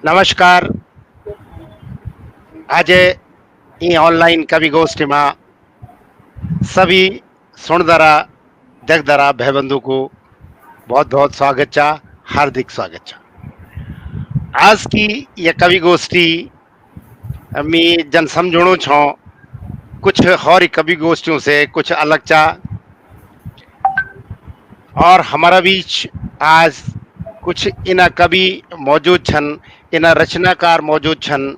नमस्कार। आज ई ऑनलाइन कवि गोष्ठी में सभी सुनदरा देखदरा भाई को बहुत बहुत स्वागत चा, हार्दिक स्वागत चा। आज की यह कवि गोष्ठी में जन समझणो छो कुछ और कवि गोष्ठियों से कुछ अलग चा। और हमारा बीच आज कुछ इन कवि मौजूद छन, इन रचनाकार मौजूद छन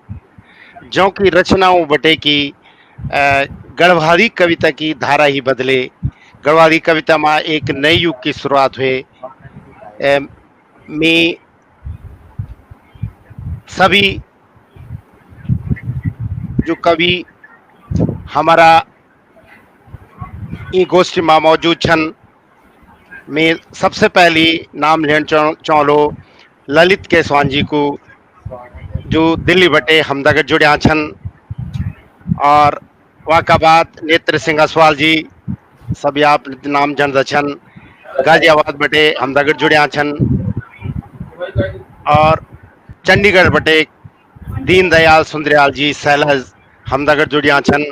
जो की रचनाओं बटे की गढ़वाली कविता की धारा ही बदले। गढ़वाली कविता में एक नए युग की शुरुआत हुए। में सभी जो कवि हमारा ई गोष्ठी में मौजूद छन, में सबसे पहली नाम लेन चौलो ललित केसवान जी को, जो दिल्ली बटे हमदगढ़ जुड़िया छन। और वाका बाद नेत्र सिंह असवाल जी, सभी आप नाम जानदा छन, गाजियाबाद बटे हमदगढ़ जुड़िया छन। और चंडीगढ़ बटे दीनदयाल सुंदरयाल जी सैलज हमदगढ़ जुड़िया छन।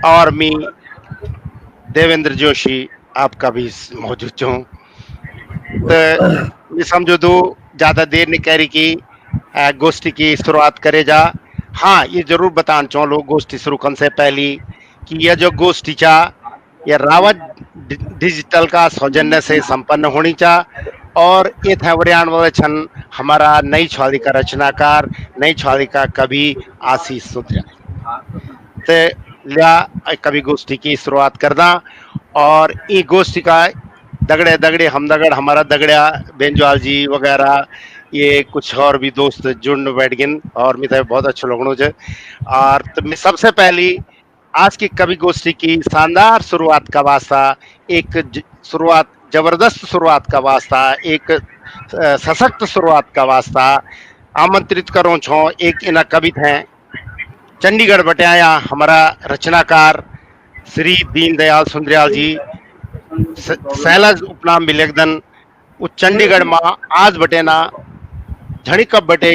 और मी देवेंद्र जोशी आपका भी मौजूद छूं। तो ये समझो दो ज्यादा देर नहीं कह रही की गोष्ठी की शुरुआत करे जा। हाँ, ये जरूर बताना चाहो लोग गोष्ठी शुरू करने से पहले कि यह जो गोष्ठी चा यह रावत डिजिटल का सौजन्य से संपन्न होनी चा। और ये थे वरियाण वाले छन हमारा नई छाली का रचनाकार, नई छाली का कवि आशीष सुंदरियाल। तो लिया कवि गोष्ठी की शुरुआत करना। और ये गोष्ठी का दगड़े दगड़े हमदगढ़ हमारा दगड़िया बेंजवाल जी वगैरह ये कुछ और भी दोस्त जुड़ बैठ गए और मुझे बहुत अच्छा लगनो है। और तो मैं सबसे पहली आज की कवि गोष्ठी की शानदार शुरुआत का वास्ता, एक शुरुआत जबरदस्त शुरुआत का वास्ता, एक सशक्त शुरुआत का वास्ता आमंत्रित करो छो। एक इन कवि हैं चंडीगढ़ बटे आया हमारा रचनाकार श्री दीनदयाल सुंदरयाल जी सैलज उपनाम बिलेगदन। वो चंडीगढ़ में आज बटे ना झड़ी कब बटे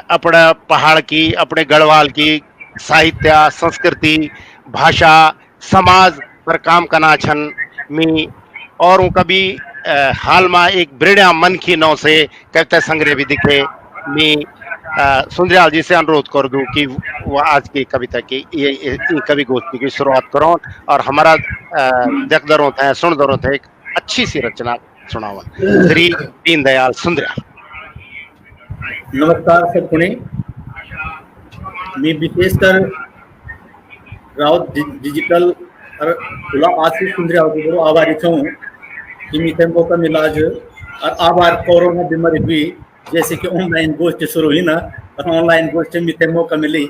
अपने पहाड़ की, अपने गढ़वाल की साहित्य, संस्कृति, भाषा, समाज पर काम करना छन मी। और वो कभी हाल में एक ब्रिड़ा मन की नौ से कविता संग्रह भी दिखे। मी सुंदरयाल जी से अनुरोध कर दूं कि वो आज की कविता की ये कवि गोष्ठी की शुरुआत करो और हमारा देखदरों थे सुनदरों थे एक अच्छी सी रचना सुनावा। श्री दीनदयाल सुंदरयाल। नमस्कार सबकोणी। मी विशेषकर राउत डिजिटल और तुला आशीष सुंदरयाल को आभारी छूँ कि मिथे मौका मिला आज। और आभार कोरोना बीमारी भी जैसे कि ऑनलाइन गोष्ठी शुरू हुई ना, और ऑनलाइन गोष्ठी मिथे मौका मिली।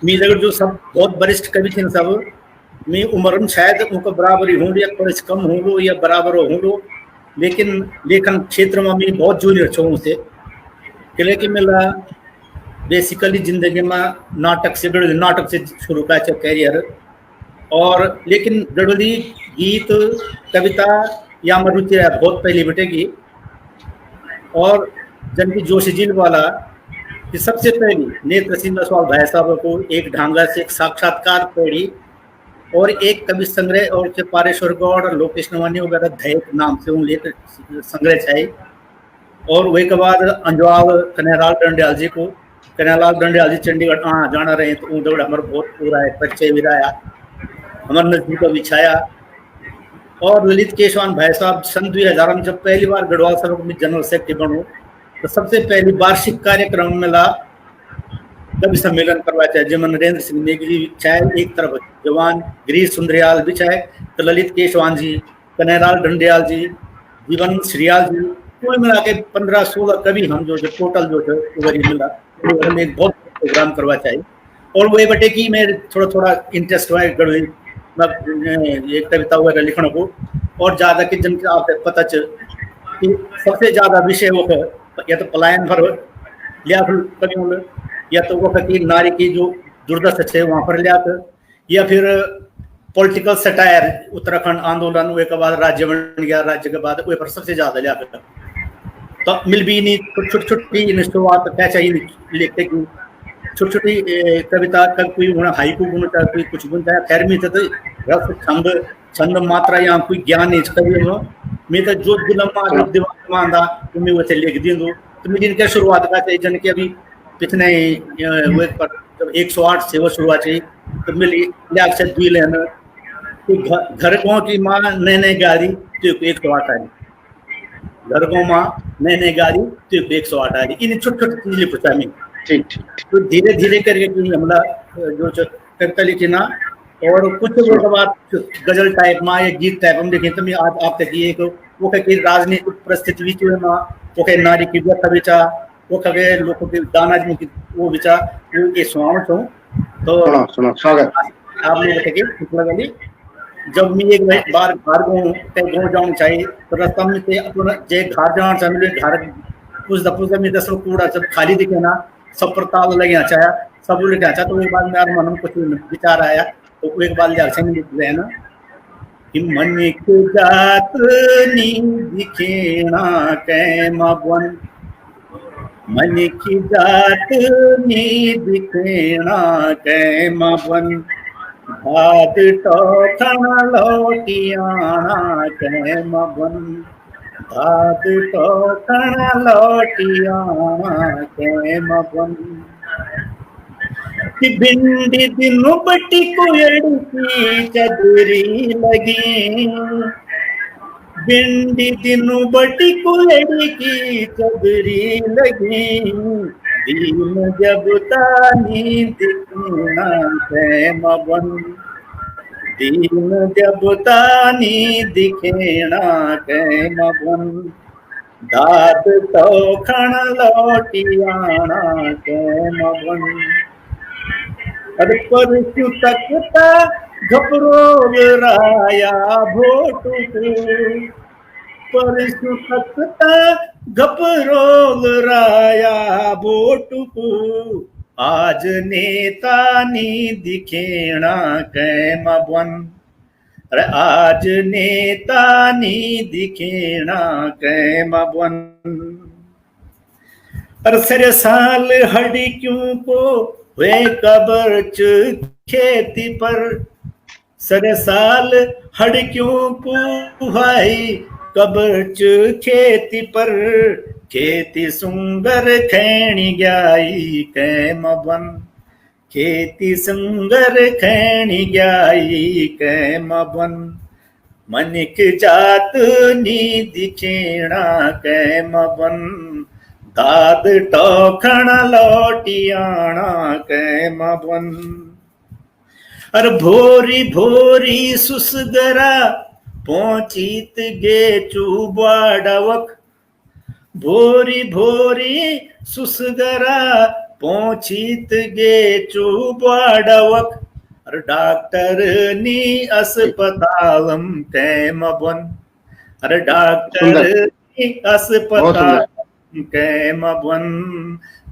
मी जगह जो सब बहुत वरिष्ठ कवि थे सब, मी उम्र में शायद उनको बराबर ही हूँ या कुछ कम हूँ या बराबर हूँ, लेकिन लेखन क्षेत्र में मैं बहुत जूनियर छूँ उनसे। कि मेरा बेसिकली जिंदगी में नाटक से शुरू का कैरियर। और लेकिन गढ़वाली गीत कविता या में रुचि है बहुत पहली बटेगी। और जनकी जोशी जिल वाला कि सबसे पहली नेत्र सिंह असवाल भाई साहब को एक ढांगा से एक साक्षात्कार पढ़ी और एक कवि संग्रह और पारेश्वर गौड़ और लोकेश नवानी वगैरह धैक नाम से उन लेकर संग्रह चाहिए। और वही के बाद अंजवाल कन्हैयालाल डंडियाल जी को, कन्हैयालाल डंडियाल जी चंडीगढ़ जाना रहे तो उन दौड़ हमारा बहुत पूरा है परिचय भी रहा, हमारे नजदीक भी छाया। और ललित केशवान भाई साहब सन 2000 में जब पहली बार गढ़वाल सभा में जनरल सेक्रेटरी बनू तो सबसे पहली वार्षिक कार्यक्रम में ला कवि सम्मेलन करवा चाहे, जिमन नरेंद्र सिंह नेगी जी चाहे एक तरफ, जवान गिरीश सुंदरयाल भी चाहे, तो ललित केशवान जी, कन्हैयालाल डंडियाल जी, जीवन श्रीयाल जी, कुल मिला के 15-16 कवि हम जो टोटल जो थे उधर मिला एक बहुत प्रोग्राम करवा चाहिए। और वही बटे की मैं थोड़ा थोड़ा इंटरेस्ट हुआ गढ़वी एक कविता वगैरह लिखने को। और ज़्यादा कि जन आपसे पता चल कि सबसे ज़्यादा विषय वो या तो पलायन पर लिया कभी, या तो वो की नारी की जो दुर्दशा है वहाँ पर लिया, या फिर पॉलिटिकल सटायर उत्तराखंड आंदोलन, वे के बाद राज्य बन गया, राज्य के बाद वे पर सबसे ज़्यादा लिया। तो मिल भी नहीं, छोटी छोटी शुरुआत क्या चाहिए लिखते की छोटी छोटी कविता कब कोई होना हाइकू गुण चाहे कोई कुछ गुण चाहे खैर में तो रस छंद छंद मात्रा या कोई ज्ञान नहीं कवि हो मैं तो जो दिलमा जो दिमाग में आंदा तो मैं वैसे लिख दी दूं। तो मैं जिनके शुरुआत का चाहिए जन के अभी पिछले वो पर जब 108 से वो शुरुआत चाहिए तो मिली लाख से दुई लेना तो घर गाँव की माँ नए नए गाड़ी तो 108 आई घर गाँव माँ नए नए गाड़ी तो 108 आई इन छोटी छोटी चीजें लिखता मैं ठीक ठीक तो धीरे धीरे करके कि हमला जो कविता लिखना और कुछ वो बात गजल टाइप में या गीत टाइप में देखें तो मैं आज आप तक ये वो कहीं राजनीतिक परिस्थिति भी जो है माँ वो कहीं नारी की व्यथा विचा वो कहे लोगों के दाना जी वो विचा वो ये सुनाओ छो तो सुनो स्वागत आप लोग बताइए जब मैं एक बार घर गो कहीं गाँव जाना चाहिए तो रास्ता में से अपना जे घर जाना चाहिए घर पुछदा मैं 10 कूड़ा जब खाली दिखे ना सब पर ताल लगे चाहे सब लोग अच्छा तो एक बार मेरे मन में कुछ विचार आया तो एक बार लिख रहे ना कि मन की जात नी दिखेना कैमा बन मन की जात नी दिखेना कैमा बन भाद टोखण लौटियाना कैमा बन भाद टोखण लौटियाना कैमा बन कि भिंडी दिनों बटी कोयड़ की चदरी लगी भिंडी दिनों बटी कोयड़ की चदरी लगी दीन जब तानी दिखना कैमा बन दीन जब तानी दिखेना कैमा बन दाद तो खण लौटियाना कैमा बन अरे परसु तकता घबरोल राया भोटू परसु तकता घबरोल राया भोटू आज नेता नी दिखेना कैमा बन अरे आज नेता नी दिखेना कैमा बन अरे सरे साल हड़ी क्यों को वे कबर खेती पर सरे साल हड़ क्यों पुहाई कबर खेती पर खेती सुंदर खैणी गाई कैमा बन खेती सुंदर खैणी गाई कैमा बन मनिक जात नी दिखेना कैमा बन दाद टोखण लौटियाना कैमा बन अर भोरी भोरी सुसगरा पहुंचीत गे चुबाड़वक भोरी भोरी सुसगरा पहुंचीत गे चुबाड़वक अर डॉक्टर नी अस्पतालम कैमा बन अर डॉक्टर नी अस्पताल कैमा बन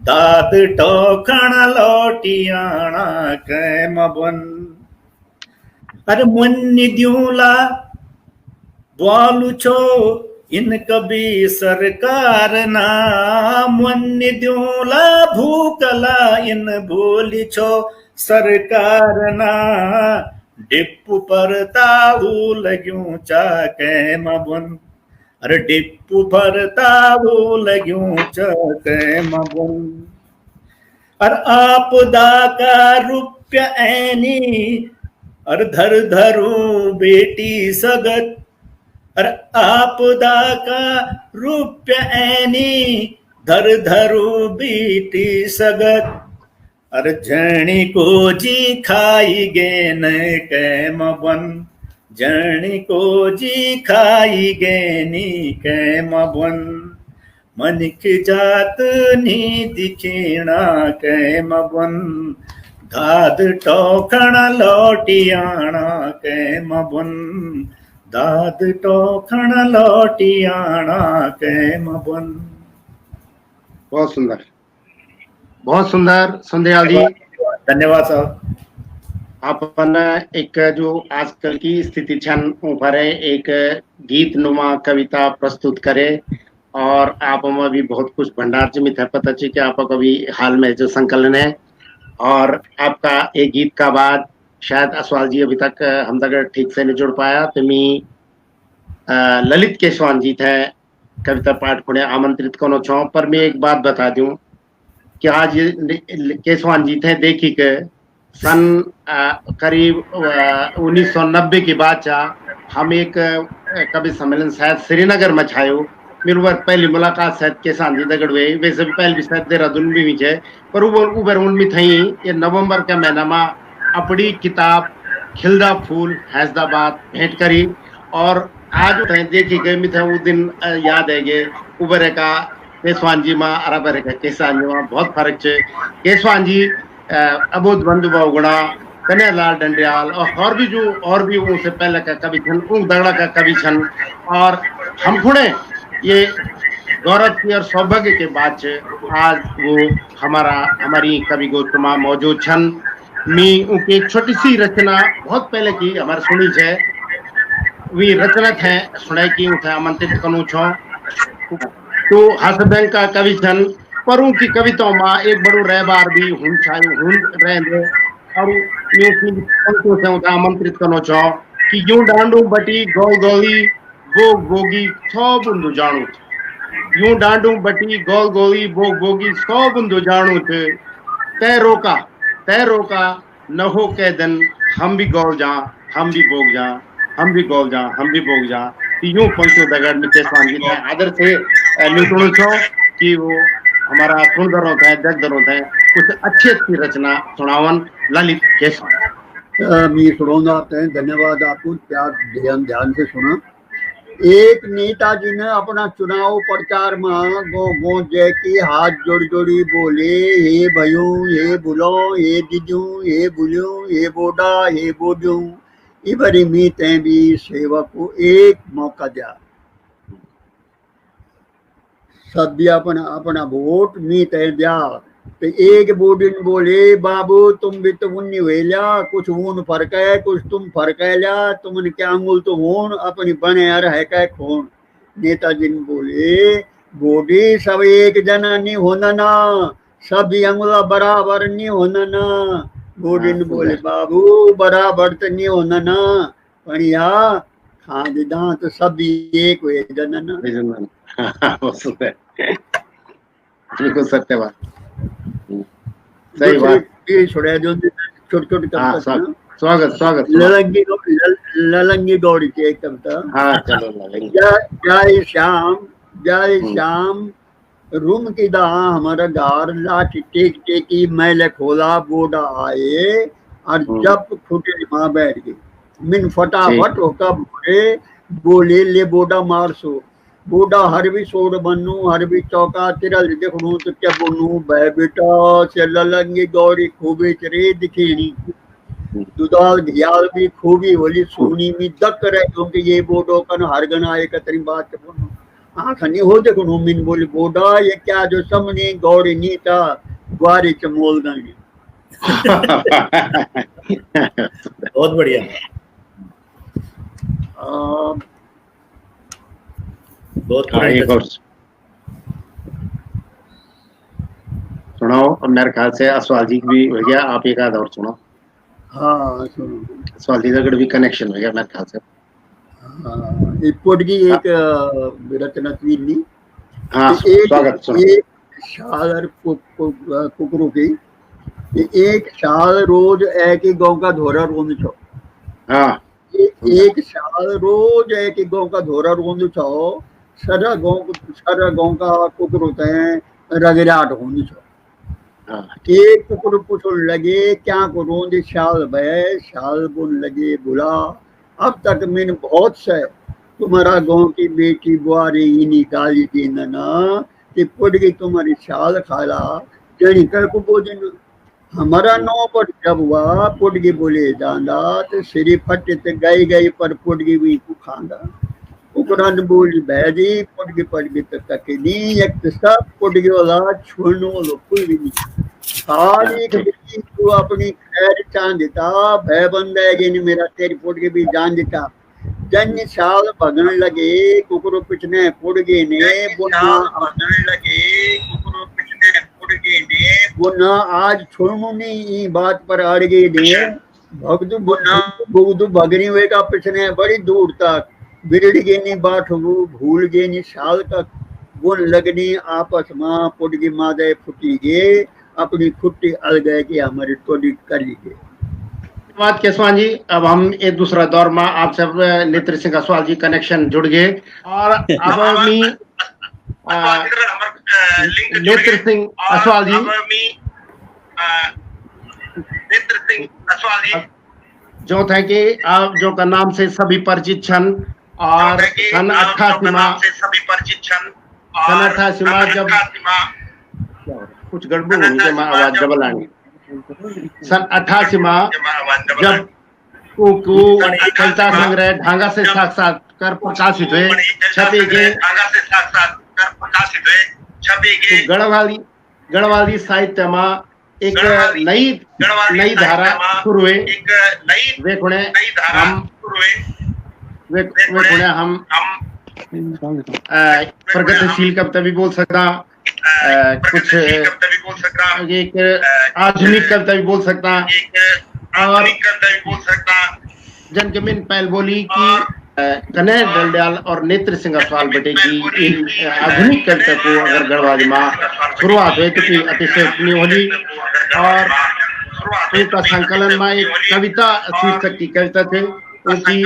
दाद टोखण लौटियाना कैमा बन अरे मुन्नी द्यूला बोलू छो इन कभी सरकार ना मुन्नी द्यूला भूकला इन बोली छो सरकार ना डिप्पू पर ताऊ लग्यूं चा कैमा बन अरे डिप्पू भरता वो लग्यूं कैमा बन अर आपदा का रुपया ऐनी अर धर धरू बेटी सगत अर आपदा का रुपया ऐनी धर धरू बेटी सगत अर झणी को जी खाई गे न कैमा बन जणी को जी खाई गैनी कैमा बन मनिक जात नी दिखेना कैमा बन दाद टोखण लौटियाना कैमा बन दाद टोखण लौटियाना कैमा बन। बहुत सुंदर सुंदरयाल जी, धन्यवाद साहब। अपन एक जो आजकल की स्थिति छन पर एक गीत नुमा कविता प्रस्तुत करे और आप में भी बहुत कुछ भंडार च मिथे पता ची कि आप कभी हाल में जो संकलन है और आपका एक गीत का बाद शायद असवाल जी अभी तक हम तक ठीक से नहीं जुड़ पाया तो मी ललित केसवान जी थे कविता पाठ पुणे आमंत्रित करो छो पर मैं एक बात बता दूं कि आज केसवान जी थे देखी के सन करीब 1990 की बात चा हम एक कवि सम्मेलन शायद श्रीनगर में छायो मेरे बार पहली मुलाकात शायद केसान जी दगड़ हुई वैसे भी पहले भी शायद देहरादून भी है पर उबर उनमें थी ये नवंबर के महीना में अपनी किताब खिलदा फूल हैदराबाद भेंट करी और आज देखी गई मिथे वो दिन याद है गे उबर का केसवान जी में अरबर का केसान जी में बहुत फर्क है केसवान जी अबोध बंधु बहुगुणा कन्हैयालाल डंडियाल और भी उनसे पहले का कवि छन उन दगड़ा का कवि छन और हम खुणे ये गौरव की और सौभाग्य के बाद आज वो हमारी कवि गोष्ठ में मौजूद छन मी उनकी एक छोटी सी रचना बहुत पहले की हमारे सुनी है वी रचना थे सुनाई की उठे आमंत्रित करूँ छो तो हसबैंक का कवि छन पर उनकी कविताओं में एक बड़ो रहबार भी हुन रहे और यूं की पंक्तियों से उठे आमंत्रित करो छो कि यूं डांडू बटी गौ गौली बोग बोगी सौ बुंदु जाणू यूं डांडू बटी गौ गौली बोग बोगी सौ बुंदु जाणू थे तय रोका न हो के दिन हम भी गौल जा हम भी बोग जा हम भी गौल जा हम भी बोग जा यूं पंक्तियों दगड़ में केसवान जी ने आदर से लुटणो छो कि वो हमारा सुंदर होता है दर्दर होता है कुछ अच्छी रचना सुनावन ललित केसवान मैं सुनाऊंगा आपने धन्यवाद आपको प्यार ध्यान से सुना। एक नेताजी ने अपना चुनाव प्रचार में गो जय की हाथ जोड़ी बोले हे भयो हे बुलो हे दीदू हे बुलियो हे बोडा हे बोडू इबरी मी ते भी सेवक को एक मौका दिया सब भी अपना वोट मी ते दिया तो एक बोडिन बोले बाबू तुम भी तो उन्नी वेल्या कुछ ऊन फर्क है कुछ तुम फर्क है लिया तुमने क्या अंगुल तो होन अपनी बने यार है क्या खून नेताजी ने बोले बोडी सब एक जना नहीं होना ना सभी अंगुला बराबर नहीं होना ना बोडी ने बोले बाबू बराबर तो नहीं होना ना बढ़िया खाद दांत सभी एक हुए जना ना बिल्कुल सत्य बात सही बात छोड़े जो छोटे स्वागत ललंगी गौड़ी की एक कविता हाँ चलो जय श्याम रूम की दा हमारा गार लाठी टेकी मैले खोला बोडा आए और जब खुटे माँ बैठ गई मिन फटाफट होकर बोले ले बोडा मारसो बूढ़ा हर भी सोड बनू हर भी चौका तिरल देखू तो क्या बोनू बह बेटा से ललंगी गौरी खूबी चरे दिखेनी दुदाल घियाल भी खूबी होली सोनी में दक रहे क्योंकि ये बोडो कन हर गना एक तरी बात के बोनू आँख नहीं हो देखो मिन बोली बोडा ये क्या जो समनी गौरी नीता ग्वारी चमोल गई बहुत बढ़िया बहुत सुनाओ अब मेरे ख्याल से असवाल जी भी हो गया आप एक आधा और सुनो हाँ सुनो असवाल जी का भी कनेक्शन हो गया मेरे ख्याल से हाँ पोटगी एक रचना थी हाँ स्वागत सुनो एक शाल कुकरू की एक शाल रोज एक ही गाँव का धोरा रोंद छो हाँ एक शाल रोज एक ही गाँव का धोरा रोंद छो सारा गाँव का कुकुर होते हैं रगड़ाट होनी छो एक कुकुर पूछने लगे क्या करूँ शाल भय शाल बुन लगे बुला अब तक मैंने बहुत से तुम्हारा गाँव की बेटी बुआरी इन्हीं काली थी नना कि पुट गई तुम्हारी शाल खाला जनी कर को बोझन हमारा नौ पर जब हुआ पुट गई बोले जाना तो सिरी फटे तो गई पर पुट गई भी को खांदा उकरान बोली बैदी पुटगी तक नी एक सब पुटगी वाला छोड़ने वाला कोई भी नहीं खाली तू अपनी खैर चांद देता भय बंद है मेरा तेरी पुटगी भी जान देता जन साल भगन लगे कुकरो पिछने पुड़ गए ने भगन लगे कुकरो पिछने पुड़ गए ने वो ना आज छोड़ू नहीं ई बात पर अड़ गए दे भगदु बुगदु भगनी हुए का पिछने बड़ी दूर तक बिगड़ गए नी बाट वो भूल गए नी साल तक गुण लगनी आपस मां पुड़गी मादे फुटी गे अपनी खुट्टी अल गए कि हमारी टोली कर ली गए। धन्यवाद केसवान जी। अब हम एक दूसरा दौर में आपसे नेत्र सिंह असवाल जी कनेक्शन जुड़ गए और अब मी नेत्र सिंह असवाल जी जो थे कि आप जो का नाम से सभी परिचित छन और सन 88 में जब कुछ गड़बड़ होनी के आवाज डबल आनी सन 88 में जब कविता संग्रह ढांगा से साक्षात्कार प्रकाशित हुए छपे गए गढ़वाली साहित्य में एक नई धारा शुरू हुई। वे खुणे हम प्रगतिशील कविता भी बोल सकता कुछ एक आधुनिक कविता भी बोल सकता और जनकमिन पहल बोली कि कन्हैया डंडयाल और नेत्र सिंह असवाल बेटे की इन आधुनिक कविता को अगर गढ़वाली में शुरुआत हुई तो फिर अतिशय होली और उनका संकलन में एक कविता शीर्षक की कविता थे उनकी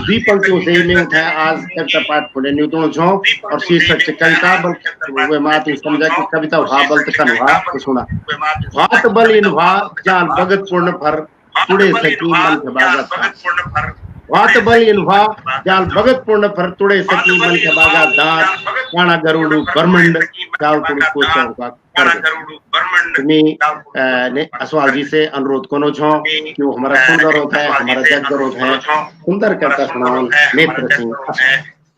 दी पंक्तियों से ही मैं उठाया आज कविता पाठ खोले न्यूतों छो और शीर्षक से कविता बल वे मात समझा कि कविता भा बल तकन हुआ तो सुना भात बल इन भा जान भगत पूर्ण भर तुड़े सकी मन के बागत वात बल इन भा जान भगत पूर्ण भर तुड़े सकी मन के बागत दांत काना गरुड़ ब्रह्मंड दाल तुड़ को चौका तुम्हें असवाल जी से अनुरोध कोनो छो कि वो हमारा सुंदर होता है हमारा जग होता है सुंदर करता सुनाओ नेत्र सिंह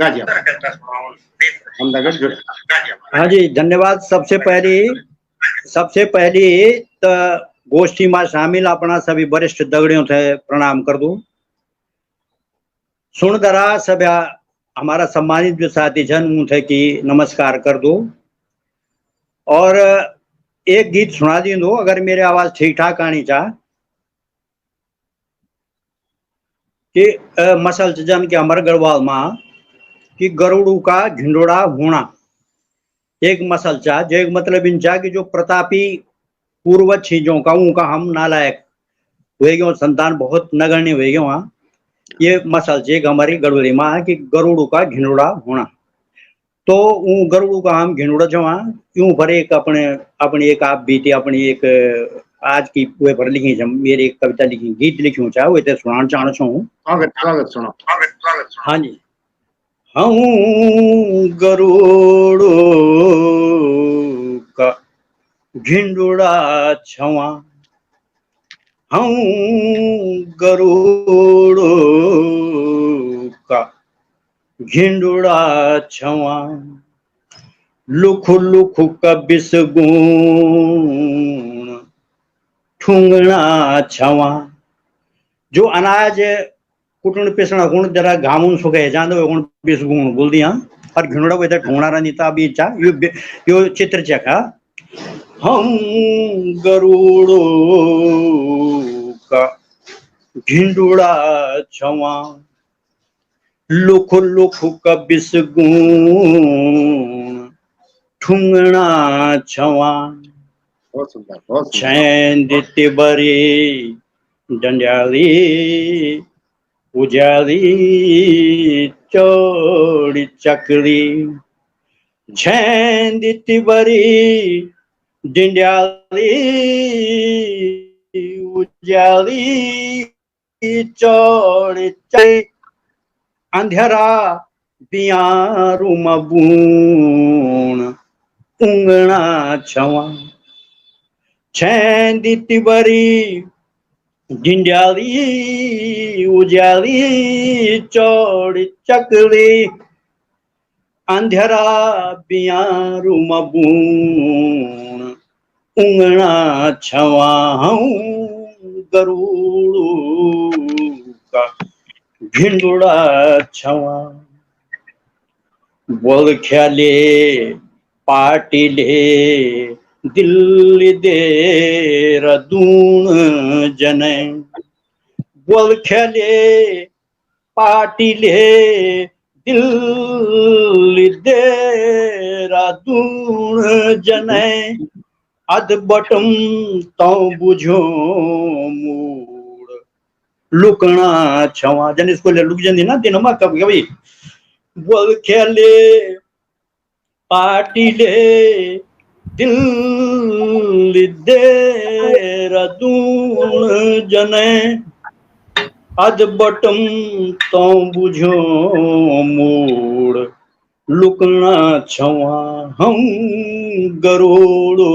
गाजियाबाद हम नगर जुड़े। हाँ जी धन्यवाद। सबसे पहली तो गोष्ठी में शामिल अपना सभी वरिष्ठ दगड़ियों थे प्रणाम कर दूं। सुन दरा सभ्या हमारा सम्मानित जो साथी जन थे कि नमस्कार कर दूं और एक गीत सुना दी दो अगर मेरी आवाज ठीक ठाक आनी चाह कि मसल जन के अमर गढ़वाल मां कि गरुड़ू का झिंडोड़ा होना एक मसल चाह जो एक मतलब इन चाह कि जो प्रतापी पूर्वज चीजों का उनका हम नालायक हुए गए संतान बहुत नगण्य हुए गए वहां ये मसल चेक हमारी गढ़वाली मां है कि गरुड़ू का झिंडोड़ा होना तो गरुड़ू का हम घिनोड़ा जो यूं पर एक अपनी एक आप बीती अपनी एक आज की वे पर लिखी जब मेरी एक कविता लिखी गीत लिखूं चाह वे ते सुनाना चाहना छूं। स्वागत सुनो। हाँ जी। हूँ गरुड़ू का झिंडोड़ा छवा हूँ गरुड़ू का झिंडोड़ा छवा लुखु लुखु का बिसगुण ठुंगना छवा जो अनाज कुटुन पिसना गुण जरा घामुन सुखे जांदो गुण बिसगुण बोल दिया और घिनोड़ा वो इधर ठुंगना रनीता भी चा यो चित्र चखा हम गरुड़ो का झिंडोड़ा छवा लुखु लुखु का बिसगुण ठुंगना छवा बहुत सुंदर छैन दित्य बरी डंडाली उजाली चौड़ी चकरी छैन दित्य बरी डंडाली उजाली चौड़ी चकरी अंधेरा बियारू मबून उंगना छवा छैन दित्य बरी डिंडाली उजाली चौड़ी चकली अंधेरा बियारू मबून उंगना छवा हूँ गरुड़ू का भिंडुड़ा छवा बोल ख्याले पाटिले दिल्ली देहरादून जने बोल ख्याले पाटिले दिल्ली देहरादून जने अद बटम तो बुझो मूड लुकना छवा जन इसको ले लुक जंदी ना दिन में कभी कभी बोल खेले पाटिले दिल्ली देहरादून जने अद बटम तो बुझो मूड लुकना छवा हम गरोड़ो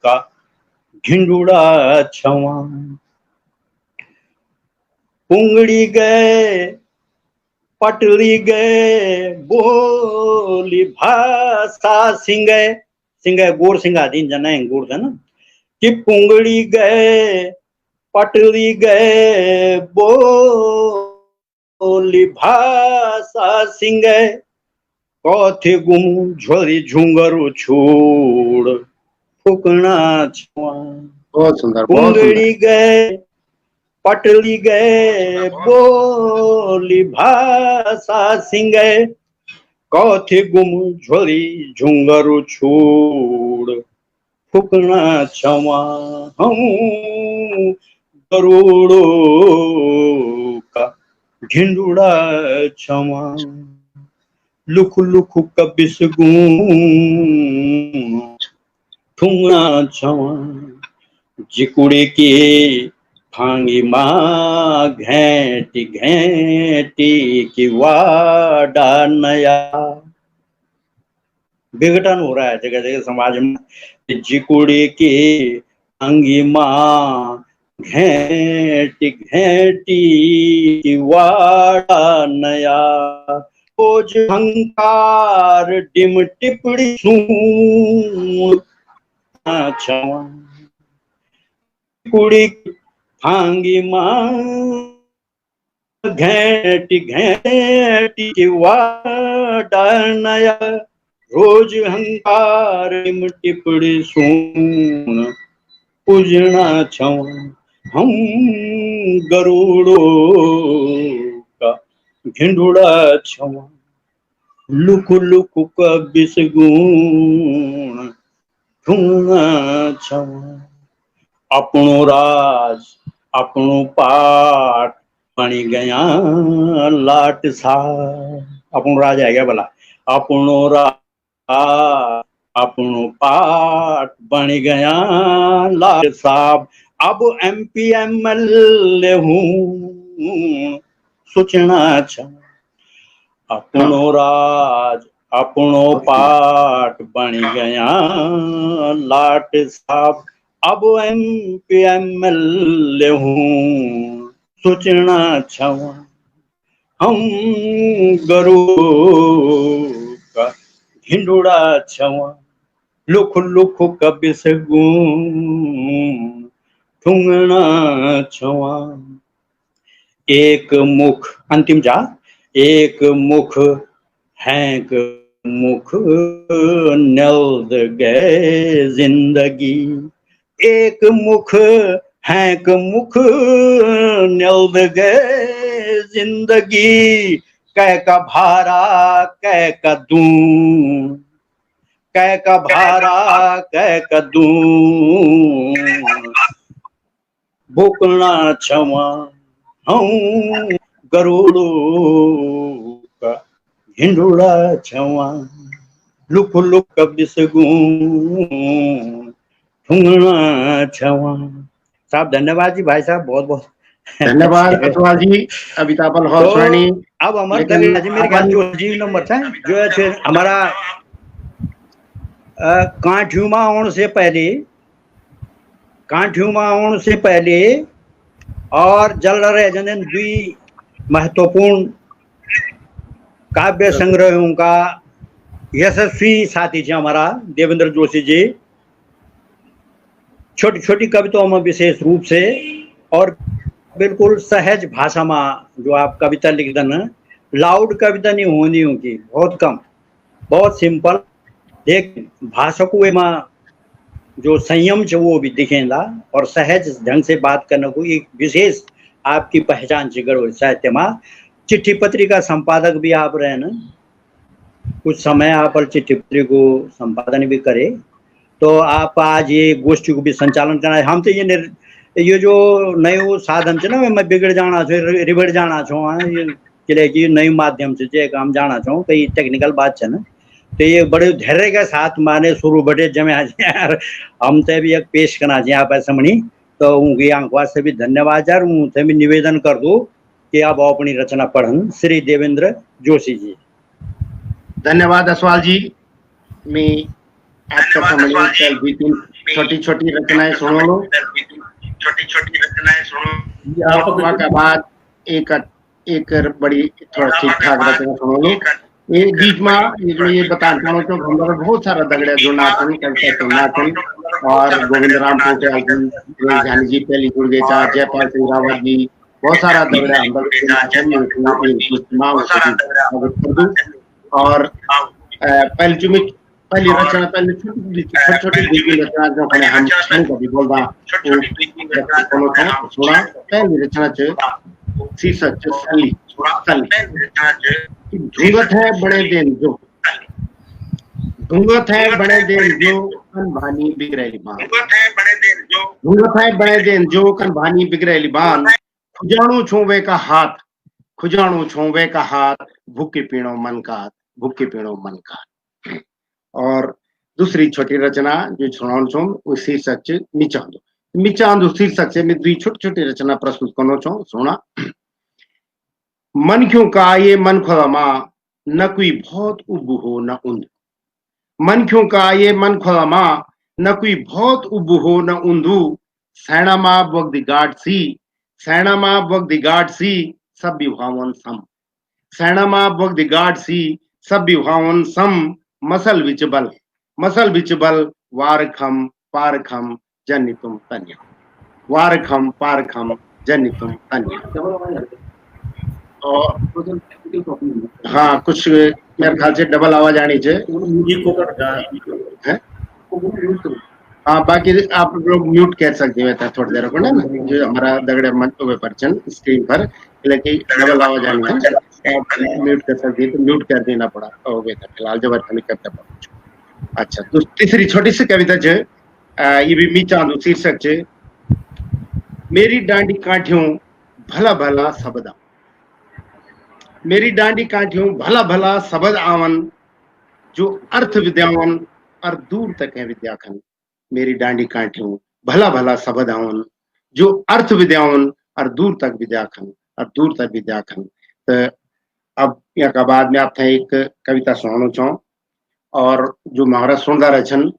का ढिंडुड़ा छवा पुंगड़ी गए पटरी गए बोली भाषा सिंगे सिंगे गोर सिंगा दिन जना गोर था ना कि पुंगड़ी गए पटरी गए बोली भाषा सिंगे कथे गुम झोरी झुंगरू छोड़ फुकना छुआ बहुत सुंदर पुंगड़ी गए पटली गए बोली भाषा सिंगे कथे गुम झोरी झुंगरू छोड़ फुकना छवा हम करोड़ों का ढिंडुड़ा छवा लुक लुक कबिस गुण ठुंगना छवा जिकुड़े के फांगी माँ घेंटी घेंटी की वाडा नया विघटन हो रहा है जगह जगह समाज में जिकुड़े के फांगी माँ घेंटी घेंटी की वाडा नया खोज हंकार डिम टिपड़ी सूं छवा कुड़ी फांगी माँ घेंटी घेंटी वाडा नया रोज हंकार टिपड़ी सुन पूजना छवा हम गरुड़ो का ढिंडुड़ा छवा लुक लुक का बिसगुण ठुना छवा अपनो राज अपनो पाठ बनी गया लाट सा अपनो राज है क्या भला अपनो राज अपनो पाठ बन गया लाट साहब अब MP MLA हूँ सोचना अच्छा अपनो राज अपनो पाठ बन गया लाट साहब अब MP MLA हूँ सोचना छवा हम गरु का ढिंडुड़ा छवा लुख लुख कबिस गुण ठुंगना छवा एक मुख अंतिम जा एक मुख हैंक मुख नल्द गए जिंदगी एक मुख हैंक मुख नल्द गए जिंदगी कह का भारा कह का दूं कह का भारा कह का दूं भूकना छवा हम गरुड़ो का ढिंडुड़ा छवा लुक लुक कबिस गुण ठुंगना छवा साहब धन्यवाद जी भाई साहब बहुत बहुत धन्यवाद कटवाल जी अबितापल हॉल सुनानी अब हमारे मेरे ख्याल जो जी नंबर था जो है हमारा कांठ्यूमा आने से पहले और जल रहे जनन द्वि महत्वपूर्ण काव्य संग्रहों का यशस्वी साथी थे हमारा देवेंद्र जोशी जी छोटी छोटी कविताओं में विशेष रूप से और बिल्कुल सहज भाषा में जो आप कविता लिखदन, लाउड कविता नहीं होनी होगी, बहुत कम, बहुत सिंपल, लेकिन भाषा को में जो संयम है वो भी दिखेगा और सहज ढंग से बात करने को एक विशेष आपकी पहचान है गढ़वाल साहित्य में। चिट्ठी पत्रिका संपादक भी आप रहे न, कुछ समय आप चिट्ठी पत्री को संपादन भी करे, तो आप आज ये गोष्ठी को भी संचालन करना है। हम तो ये जो नयो साधन है ना, मैं बिगड़ जाना छो, रिबड़ जाना छो, ये कि नई माध्यम से जे काम जाना छो, कई टेक्निकल बात है ना, तो ये बड़े धैर्य के साथ माने शुरू बड़े जमे आज यार हम ते भी एक पेश करना चाहिए आप समणी, तो उनकी आंखवा से भी धन्यवाद यार। उनसे भी निवेदन कर दूं कि आप अपनी रचना पढ़न। श्री देवेंद्र जोशी जी। धन्यवाद असवाल जी। मैं आपका समझ छोटी छोटी रचनाएं सुनो लो, आपका के बाद एक बड़ी थोड़ा ठीक ठाक रचना सुनो लो। एक बीच में ये बताना चाहूँ तो हमारा बहुत सारा दगड़े जो नाचन कविता सुनाचन, और गोविंद राम पोखरियाल जी, जानी जी पहली गुड़गेचा, जयपाल सिंह रावत जी, बहुत सारा दगड़े हम और पहली रचना पहले छोटी छोटी रचना जो हम कभी बोलता सुना। पहली रचना शीर्षक सली धुंगत है बड़े दिन जो, धुंगत है बड़े दिन जो कनभानी बिगड़ैली बान, धुंगत है बड़े दिन जो कनभानी बिगड़ैली बान, खुजाणु छोवे का हाथ, खुजाणु छोवे का हाथ, भूखे पीणो मन का, भूखे पीणो मन का। और दूसरी छोटी रचना जो सुनाऊं छो वो शीर्षक मिचांदो। मिचांदो शीर्षक से मैं दुई छोटी छोटी रचना प्रस्तुत करनो छो, सुना। मन क्यों का ये मन खुलामा, न कोई बहुत उब हो न उंद, मन क्यों का ये मन खुलामा, न कोई बहुत उब हो न उंदू, सैना मा बग दी गाड सी, सैना मा बग दी गाड सी, सब विभावन सम, सैना मा बग दी गाड सी, सब विभावन सम, मसल विच बल, मसल विच बल, वार खम पार खम जन्नी तुम तन्या, वार खम पार खम जन्नी तुम तन्या। और हाँ कुछ मेरे ख्याल से डबल आवाज आनी चाहिए। हाँ बाकी आप लोग म्यूट कर सकते हैं थोड़ी देर को ना, जो हमारा दगड़े मंच पे परचन स्क्रीन पर, लेकिन डबल आवाज आनी है, आप म्यूट कर सकते हैं तो म्यूट कर देना पड़ा हो गया था फिलहाल जब नहीं करता पड़ा। अच्छा तो तीसरी छोटी सी कविता ये भी मी चांदू शीर्षक मेरी डांडी काठियों भला भला शब्द, मेरी डांडी काठियों भला भला शब्द आवन, जो अर्थ विद्यावन और दूर तक है विद्याखन, मेरी डांडी काठियों भला भला शब्द आवन, जो अर्थ विद्यावन और दूर तक विद्याखन, और दूर तक विद्याखन। तो अब यहाँ का बाद में आप एक कविता सुनाना चाहूँ, और जो महाराज सुनदा रचन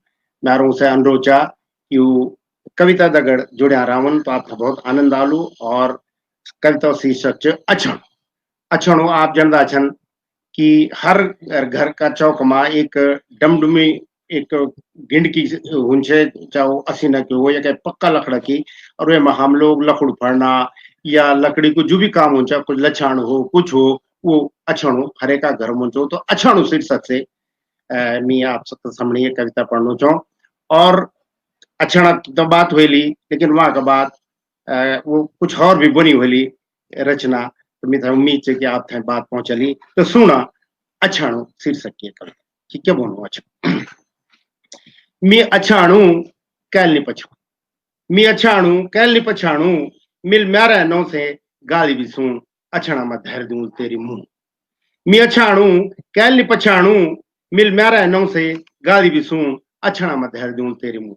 मारो से अनुरोध चा कि कविता दगड़ जुड़िया रावण, तो आपका बहुत आनंद आलू। और कविता शीर्षक अक्षण, अक्षण आप जानदा छन कि हर घर का चौक में एक डमडुमी एक गिंडकी हुंचे, चाहे 80 न की हो या पक्का लकड़ा की, और वे में हम लोग लकड़ फड़ना या लकड़ी को जो भी काम हो, चाहे कुछ लछाण हो कुछ हो, वो अक्षण हरे का घर में तो अक्षण शीर्षक से मैं आप सबके सामने ये कविता पढ़ना चाहूँ। और अक्षण तो बात हुई, लेकिन वहां का बाद वो कुछ और भी बनी हुई रचना, तो मैं उम्मीद है कि आप थे बात पहुंचली। तो सुना अछाणु शीर्षक की कविता कि क्या बोलूं। अच्छा मैं अछाणु कैलनी पछाणु, मैं अछाणु कैलनी पछाणु, मिल म्यारा नौ से गाली भी सुन, अछाणा में धर दूं तेरी मुंह, मैं अछाणु कैलनी पछाणु, मिल म्यारा नौ से गाली भी सुन, अछाणा में धर दूं तेरी मुंह,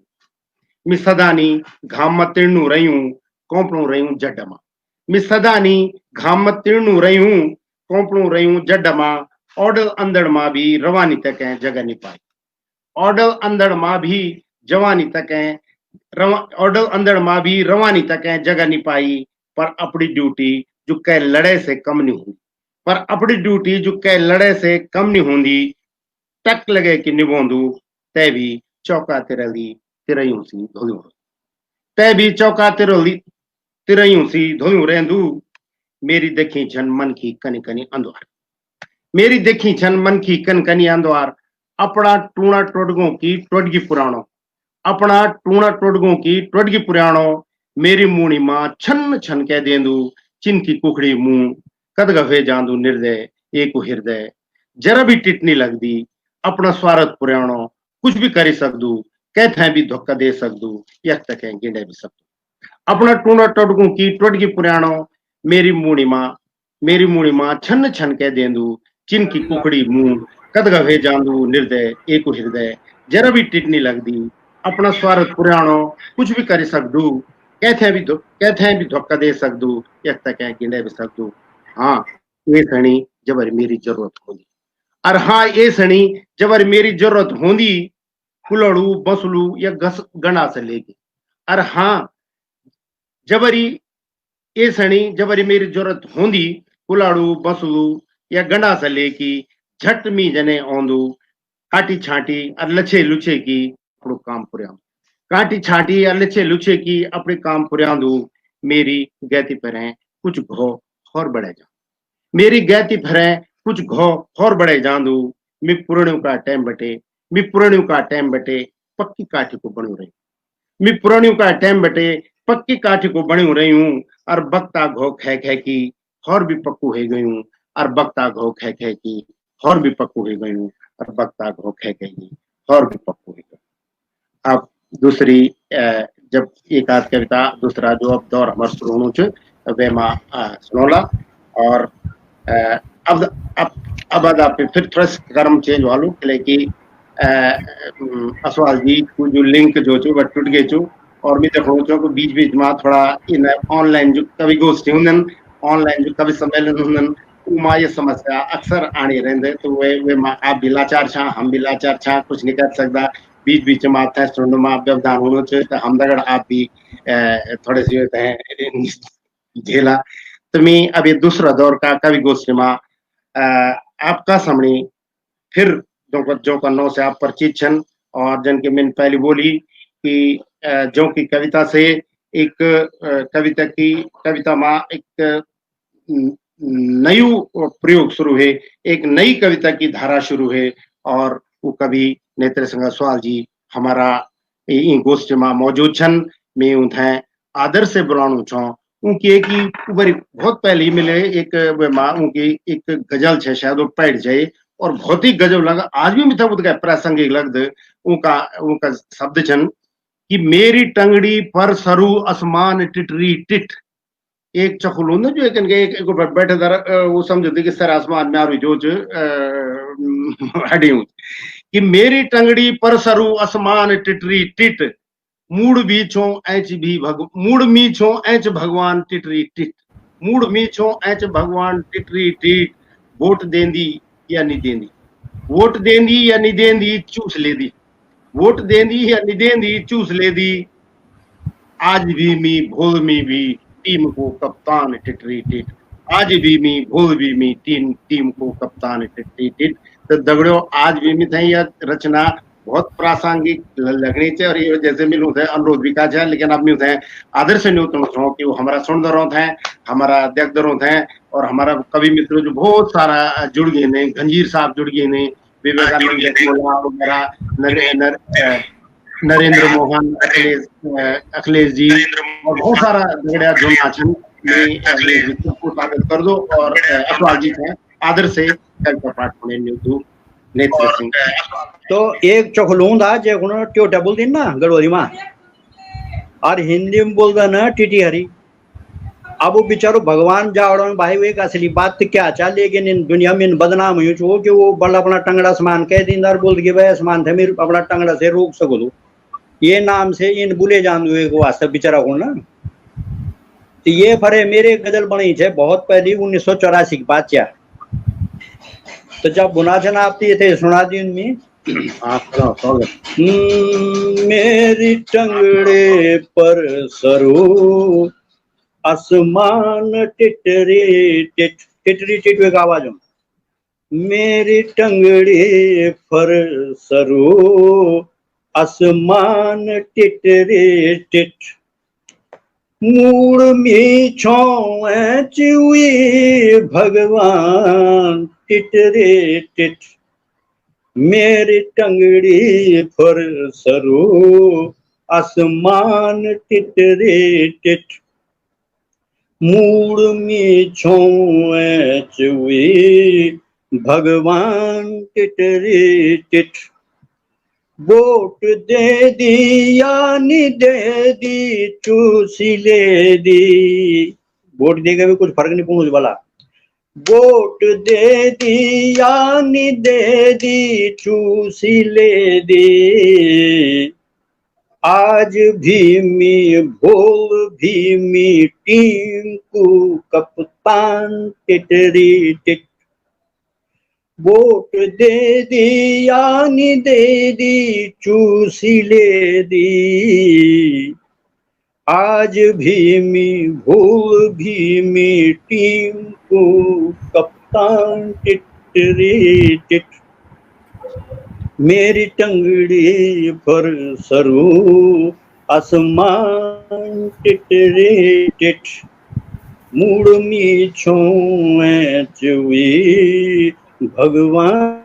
मैं सदानी घाम में तिरणु रही हूं, कोंपणु रही हूं जड्डमा, मैं सदानी घाम में तिरणु रही हूं, कोंपणु रही हूं जड्डमा, ऑडल अंदर मां भी रवानी तक जगह नहीं पाई, ऑडल अंदर मां भी जवानी तक ऑडल अंदर मां भी रवानी तक जगह नहीं पाई, पर अपनी ड्यूटी जो कह लड़े से कम नहीं हुई, पर अपनी ड्यूटी जो कह लड़े से कम नहीं होंदी, टक लगे कि निभोंदू तै भी चौका तिरली तिरयूं सी धोली, तै भी चौका तिरली तिरयूं सी धोयूं रहंदू मेरी देखी छन मन की कनी कनी अंदवार मेरी देखी छन मन की कन कनी अंदवार अपना टूणा टोडगों की टोडगी पुराणो अपना टूणा टोडगों की टोडगी पुराणो मेरी मूणी मां छन छन कह देंदू चिनकी कुखड़ी मुंह कद गफे जांदू निर्दय एक हृदय जरा भी टिटनी लगदी अपना स्वार्थ पुराणो कुछ भी करी सकदू कहते भी धोखा दे सकदू यक तक गिंडे भी सकदू अपना टूणा टोडगों की टोडगी पुराणो मेरी मूणी मां छन छन कह देंदू चिनकी कुखड़ी मुंह कद गफे जांदू निर्दय एक हृदय जरा भी टिटनी लगदी अपना स्वार्थ पुराणो कुछ भी कर सकदू कहते भी धोखा दे सकदू यक तक गिंडे भी सकदू हाँ ये सणी जबर मेरी जरूरत होगी और हाँ ये सणी जबर मेरी जरूरत होंदी कुलड़ू बसलू या गणा से लेगी और हाँ जबरी ये सणी जबरी मेरी जरूरत होंदी कुलाड़ू बसलू या गंडा से लेकी झट मी जने औंदू काटी छाटी और लछे लुछे की अपनो काम पुरियांदू काटी छाटी और लछे लुछे की अपने काम पुरियांदू मेरी गैती परें कुछ घो और बढ़े जा मेरी गैती फरें कुछ घो और बढ़े जांदू मी पुरणियों का टाइम बटे पक्की काठी को बणू रही मी पुरानियों का टाइम बटे पक्की काठी को बणी रही हूँ और बक्ता घो खे खे की और भी पक्कू हो गई हूँ और बक्ता घो खे खे की और भी पक्कू हो गई हूँ और बक्ता घो खे खे की और भी पक्कू हो गई। अब दूसरी जब एक आध कविता दूसरा जो अब दौर हमार शुरू होनो वे माँ सुनोला और अब आप फिर थोड़ा कर्म चेंज वालू लेकिन असवाल जी को जो लिंक जो छो वह टूट गए छो और मैं देखो छो को बीच बीच में थोड़ा इन ऑनलाइन जो कवि गोष्ठी हुंदन ऑनलाइन जो कवि सम्मेलन हुंदन उमा ये समस्या अक्सर आने रहंदे तो वे आप भी लाचार छा हम भी लाचार छा कुछ नहीं कर सकता बीच बीच में था सुन में व्यवधान होनो चाहिए तो हम दगड़ आप भी थोड़े से हैं झेला तो मैं अभी दूसरा दौर का कवि गोष्ठी में आपका सामने फिर जो का नौ से आप परिचित छन और जिनके मैंने पहले बोली कि जो की कविता से एक कविता में एक नयू प्रयोग शुरू है एक नई कविता की धारा शुरू है और वो कवि नेत्र सिंह सवाल जी हमारा गोष्ठी में मौजूद छन मैं उन्हें आदर से बुलाणु छो उनकी एक ही बहुत पहले मिले एक उनकी एक गजल है शायद वो पढ़ जाए और बहुत ही गजब लगा आज भी मिथा बुद्ध का प्रासंगिक लगद उनका शब्द छन कि मेरी टंगड़ी पर सरू आसमान टिटरी टिट एक चखुलो ना जो एक बैठे वो समझते कि सर आसमान में आरू जो हडी हूं कि मेरी टंगड़ी पर सरू आसमान टिटरी टिट मूड भी छो ऐच भी मूड मी छो ऐच भगवान टिटरी टिट मूड मी छो ऐच भगवान टिटरी टिट वोट देंदी या नहीं देंदी वोट देंदी या नहीं देंदी चूस ले दी वोट देंदी या नहीं देंदी चूस ले दी आज भी मी भूल मी भी टीम को कप्तान टिटरी टिट आज भी मी भूल भी मी टीम को कप्तान टिटरी टिट तो दगड़ो आज भी मी थे यह रचना बहुत प्रासंगिक लगनी चाहिए और ये जैसे मिलूं थे अनुरोध भी का है लेकिन अब थे आदर्श न्यूतन कि वो हमारा सुन दरों थे हमारा देख दरों थे और हमारा कवि मित्र जो बहुत सारा जुड़ गए ने गंजीर साहब जुड़ गए ने विवेकानंद नरेंद्र मोहन अखिलेश जी और बहुत सारा झगड़ा जुड़ना छन स्वागत कर दो और अखबार जी थे आदर से कविता पाठ होने न्यूतु नेत्र सिंह तो एक चोखलूंदा जे गुण ट्योटा बोलती ना गड़ोरी माँ और हिंदी में बोलता ना टीटी हरी अब वो बेचारो भगवान जावड़ो भाई वो एक असली बात तो क्या चाल लेकिन इन दुनिया में बदनाम हुई छो कि वो बड़ा अपना टंगड़ा समान कह दीदार बोल के भाई आसमान थे मेरे अपना टंगड़ा से रोक सको दो ये नाम से इन बुले जान दो एक वास्तव बेचारा को ना तो ये फरे मेरे गजल बनी थे बहुत पहले 1984 की बात क्या तो जब बुनाचना आपती ये थे सुना दी उनमें मेरी टंगड़े पर सरू आसमान टिटरी टिट टिटरी टिट एक आवाज हो मेरी टंगड़ी पर सरू आसमान टिटरी टिट मूड में छो चुई भगवान टिटरे टिट मेरी टंगड़ी पर सरो आसमान टिटरे टिट मूड में छो चुई भगवान टिटरे टिट वोट दे दिया नी दे दी चूसी ले दी वोट देगा भी कुछ फर्क नहीं पड़ने वाला वोट दे दिया नी दे दी चूसी ले दी आज भी मैं भोल भी मैं टीम को कप्तान टिटरी टिट वोट दे दिया नी दे दी चूसी ले दी आज भी मैं भूल भी मैं टीम को कप्तान टिटरी टिट मेरी टंगड़ी पर सरू आसमान टिटरी टिट मूड में छो चुई भगवान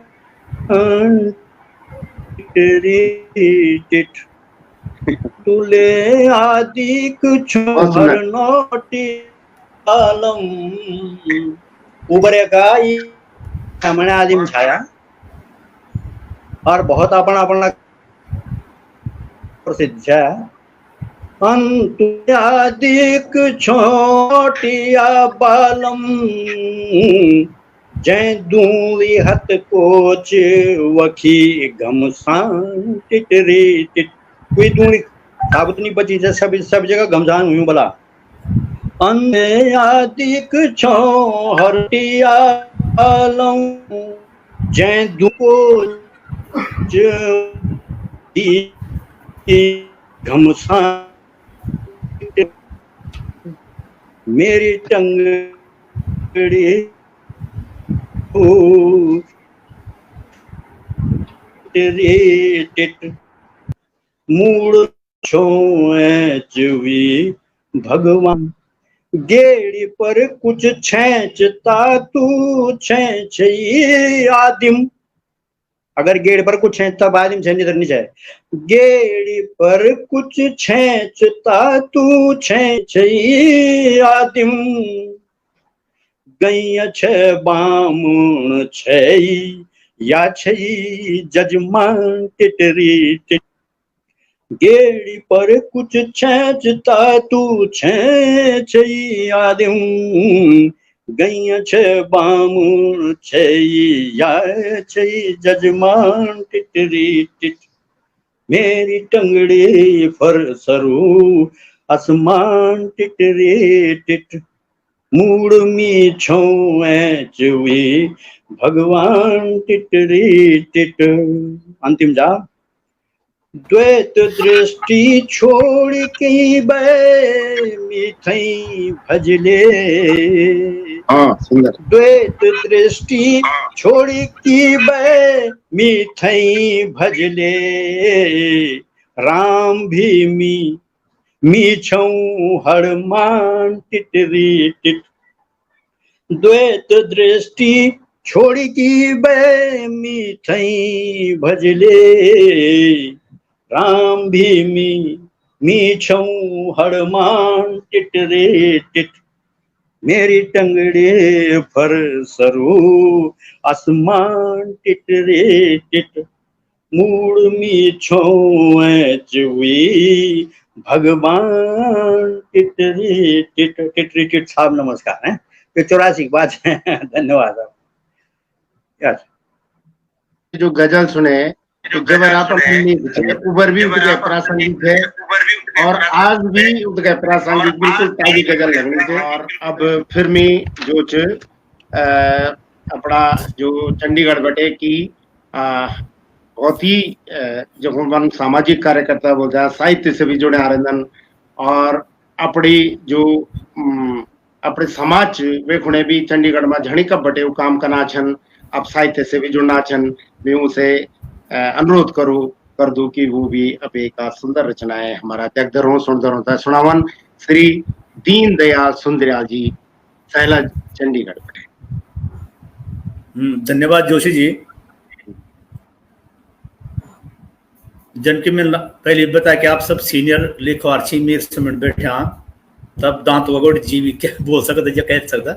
टिटरी टिट तुले आदि कुछ हर नोटी आलम उबरे गाई हमने आदिम छाया और बहुत अपना अपना प्रसिद्ध है अंत आदिक छोटिया बालम जय दूरी हत कोच वखी घमसान टिटरी टिट कोई दूरी साबुत नहीं बची सब जगह घमसान हुई भला अन्य आदिक छो हरटिया बालम जय दूच घमसान मेरी टंगड़ी टिट मूड छो चुई भगवान गेड़ी पर कुछ छेंचता तू छेंच आदिम अगर गेड़ पर कुछ छेंचता आदिम छेंच नहीं जाए गेड़ी पर कुछ छेंचता तू छेंच आदिम गैया छे बामुण छे या छे जजमान टिटरी टिट गेड़ी पर कुछ छेंचता तू छेंच आदिम गैया छे बामुण छे या छे जजमान टिटरी टिट मेरी टंगड़ी पर सरू आसमान टिटरी टिट मूड में छो चुई भगवान टिटरी टिट अंतिम जा द्वैत दृष्टि छोड़ के बे मिथई भजले हाँ सुंदर द्वैत दृष्टि छोड़ के बे मिथई भजले राम भी मी छऊ हरमान टिटरी टिट द्वैत दृष्टि छोड़ की बे मिथई भजले राम भी मी छऊ हरमान टिटरे टिट मेरी टंगड़ी पर सरू आसमान टिटरे टिट मूड में छो चुई भगवान टिटरी टिट टिटरी टिट साहब नमस्कार है 84 की बात है धन्यवाद आप जो गजल सुने तो जबर आप उबर भी उनके प्रासंगिक है और आज भी उनके प्रासंगिक बिल्कुल ताजी गजल लगनी थे और अब फिर में जो अपना जो चंडीगढ़ बटे की बहुत ही जो हम सामाजिक कार्यकर्ता बोलते हैं साहित्य से भी जुड़े आ रहे और अपनी जो अपने समाज वे खुणे भी चंडीगढ़ में झणी कब बटे वो काम करना छन अब साहित्य से भी जुड़ना छन मैं उसे अनुरोध कर दूं कि वो भी अब एक सुंदर रचनाएं हमारा जगदरों सुनदरों सुनावन श्री दीन दयाल सुंदरयाल जी सहला चंडीगढ़ बटे। धन्यवाद जोशी जी। जनकी में पहले बता कि आप सब सीनियर लेखवार्ची मेरे समझ बैठे हाँ तब दांत वगोड़ जीवी क्या बोल सकता या कह सकता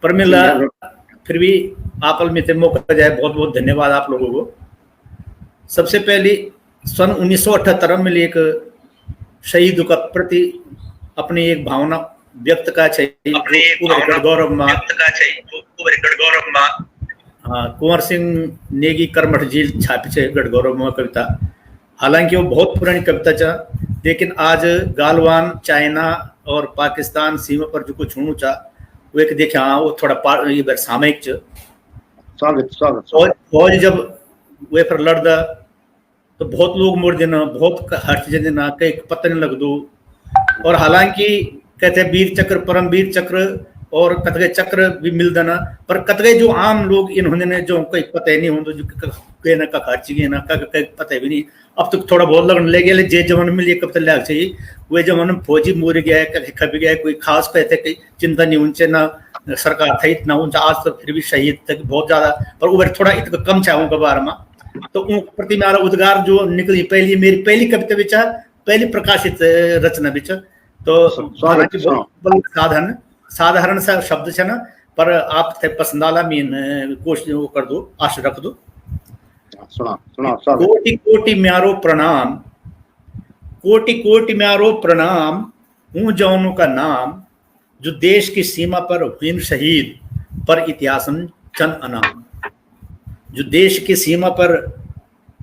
पर मिला फिर भी आपल में मौका जाए। बहुत बहुत धन्यवाद आप लोगों को। सबसे पहले सन 1978 में एक शहीद का प्रति अपनी एक भावना व्यक्त का चाहिए गौरव माँ। हाँ कुंवर सिंह नेगी कर्मठ झील छापी छे गढ़ गौरव माँ कविता। हालांकि वो बहुत पुरानी कविता चा लेकिन आज गालवान चाइना और पाकिस्तान सीमा पर जो कुछ होना चा वो एक देखे हाँ वो थोड़ा सामयिक स्वागत फौज जब वे पर लड़दा तो बहुत लोग मोड़ देना बहुत हर्ष देना कई पता नहीं लग दो। और हालांकि कहते वीर चक्र परमवीर चक्र और कतगे चक्र भी मिल देना पर कतगे जो आम लोग इन्होंने ने जो कोई पता ही नहीं होता जो कहे ना का खर्च गए ना कहीं पता भी नहीं। अब तो थोड़ा बहुत लगने लगे जे जमान में कब तक लग चाहिए वे जमान में फौजी मोर गया खप गया कोई खास कहते कहीं चिंता नहीं उनसे ना सरकार था इतना उनसे आज तो फिर भी शहीद तक बहुत ज्यादा पर उधर थोड़ा इतना कम चाहूँ के बारे में। तो उन प्रति मेरा उद्गार जो निकली पहली मेरी पहली कविता बिचा पहली प्रकाशित रचना बिचा तो साधारण साधारण सा शब्द है ना पर आप थे पसंद आला मीन कोशिश वो कर दो आशा रख दो। कोटि कोटि म्यारो प्रणाम कोटि कोटि म्यारो प्रणाम हूँ जौनों का नाम जो देश की सीमा पर हुए शहीद पर इतिहासम चन अनाम। जो देश की सीमा पर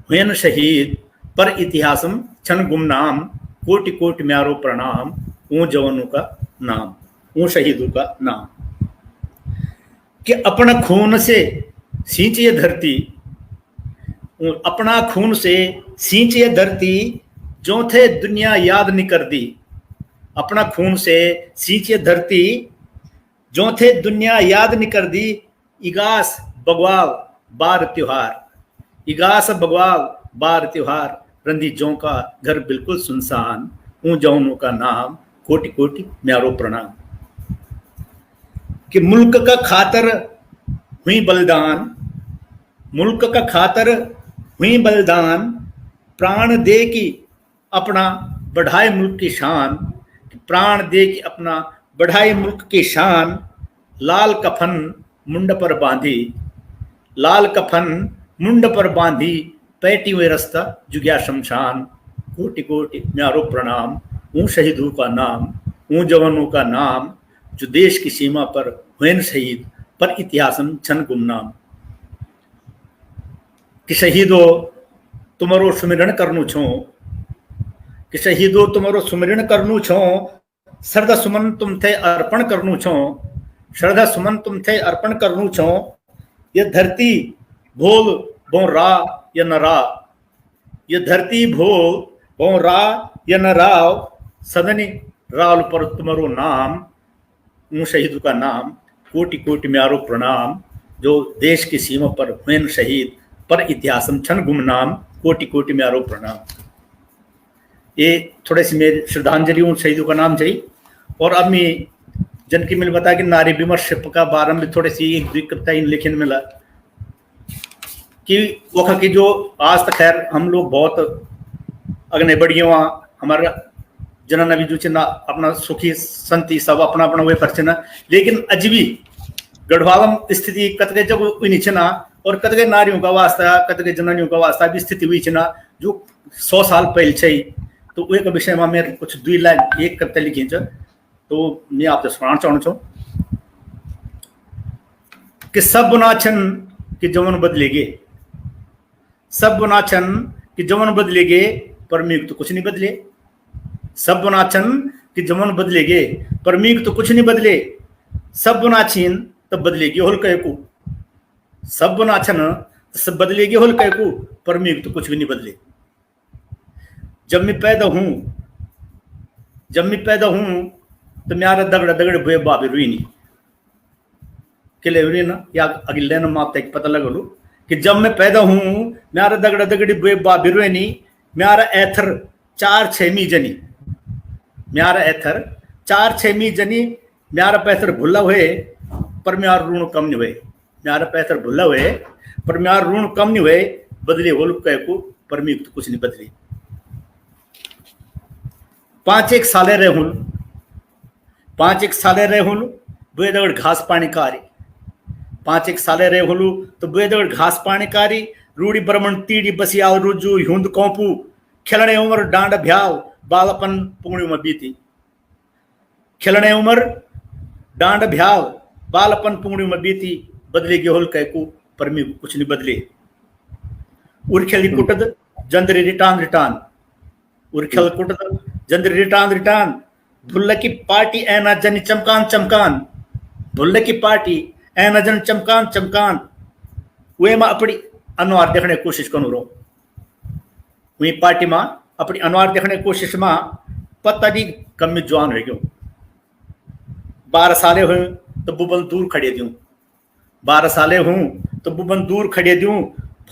हुए शहीद पर इतिहासम छन गुमनाम कोटि कोटि म्यारो प्रणाम हूँ जवानों का नाम हूँ शहीदों का नाम। कि अपना खून से सींचिए धरती अपना खून से सींचिए धरती जो थे दुनिया याद नहीं कर दी। अपना खून से सींचिए धरती जो थे दुनिया याद नहीं कर दी। इगास बगवाल बार त्योहार इगास बगवाल बार त्योहार रंदी जो का घर बिल्कुल सुनसान हूँ जौनों का नाम कोटि कोटि म्यारो प्रणाम। कि मुल्क का खातर हुई बलिदान मुल्क का खातर हुई बलिदान प्राण दे की अपना बढ़ाए मुल्क की शान। प्राण दे की अपना बढ़ाए मुल्क की शान। लाल कफन मुंड पर बांधी लाल कफन मुंड पर बांधी पैटी हुए रास्ता जुग्या शमशान कोटि कोटि म्यारो प्रणाम हूँ शहीदों का नाम हूँ जवानों का नाम जो देश की सीमा पर हुए शहीद पर इतिहासम छन गुमनाम। कि शहीदो तुम्हारो सुमिरण करनु छो कि शहीदो तुम्हारो सुमिरण करनु छो श्रद्धा सुमन तुम थे अर्पण करनु छो श्रद्धा सुमन तुम थे अर्पण करनु छो। ये धरती भोल बो रा या न रा ये धरती भोल बो रा या न राव सदनी राल पर तुम्हारो नाम हूँ शहीदों का नाम कोटि कोटि म्यारो प्रणाम जो देश की सीमा पर हुए शहीद पर इतिहासम छन गुमनाम कोटि कोटि म्यारो प्रणाम। ये थोड़े से मेरी श्रद्धांजलि उन शहीदों का नाम चाहिए। और अब मैं जनकी मिल बता कि नारी विमर्श का बारे में थोड़ी सी एक दो कविता इन लेखन मिला कि वो की जो आज तक खैर हम लोग बहुत अगने बढ़िया वहाँ हमारा जना नबी जो चिन्ह अपना सुखी संति सब अपना अपना वे पर चिन्ह लेकिन अजबी गढ़वालम स्थिति कतगे जब हुई चिन्ह और कतगे नारियों का वास्ता कतगे जनानियों का वास्ता भी स्थिति हुई चिन्ह जो 100 साल पहले चाहिए। तो एक विषय में मेरे कुछ 2 लाइन एक कविता लिखी तो मैं आपसे सुनाना चाहूँ छो कि सब बुनाछन कि जमन बदलेगे सब बुनाछन कि जमन बदलेगे पर मीग तो कुछ नहीं बदले। सब बुनाछन कि जमन बदलेगे पर मीग तो कुछ नहीं बदले। सब बुनाछीन तब बदलेगी होल कह को सब बुनाछन सब बदलेगी होल कह को पर मीग तो कुछ भी नहीं बदले। जब मैं पैदा हूं तो म्यारा दगड़ दगड़ भुए बाबी रुई नहीं किले हुई ना या अगले न माप तक पता लगा लो कि जब मैं पैदा हूं म्यारा दगड़ दगड़ी भुए बाबी रुई नहीं म्यारा एथर 4-6 जनी म्यारा एथर 4-6 मी जनी म्यारा पैसर भुल्ला हुए पर म्यार ऋण कम नहीं हुए, म्यारा पैसर भुल्ला हुए पर म्यार ऋण कम नहीं हुए, बदले होल कह को पर मी तो कुछ नहीं बदली। 5-1 साले रहे हुन, 5-1 साले रहे हुन बेदगड़ घास पानी कारी, 5-1 साले रहे हुलू तो बेदगड़ घास पानी कारी, रूढ़ी ब्रह्मण तीड़ी बसियाल रुजू हुंद कौपू, खिलने उम्र डांड भ्याव बालपन पुंगड़ी में बीती, खिलने उम्र डांड भ्याव बालपन पुंगड़ी में बीती, बदले गे होल कहकू पर मी कुछ नहीं बदले। उर्खेली कुटद जंदरी रिटान रिटान, उर्खेल कुटद जंदरी रिटान रिटान, धुल्ल की पार्टी ऐना जनी चमकान चमकान, धुल्ल की पार्टी ऐना जन चमकान चमकान, वे मां अपनी अनवार देखने की कोशिश करूं रो, वही पार्टी मां अपनी अनवार देखने की कोशिश मां पता नहीं कम में जवान हो गयो। 12 साले हुए तो बुबन दूर खड़े दूं, 12 साले हूं तो बुबन दूर खड़े दूं,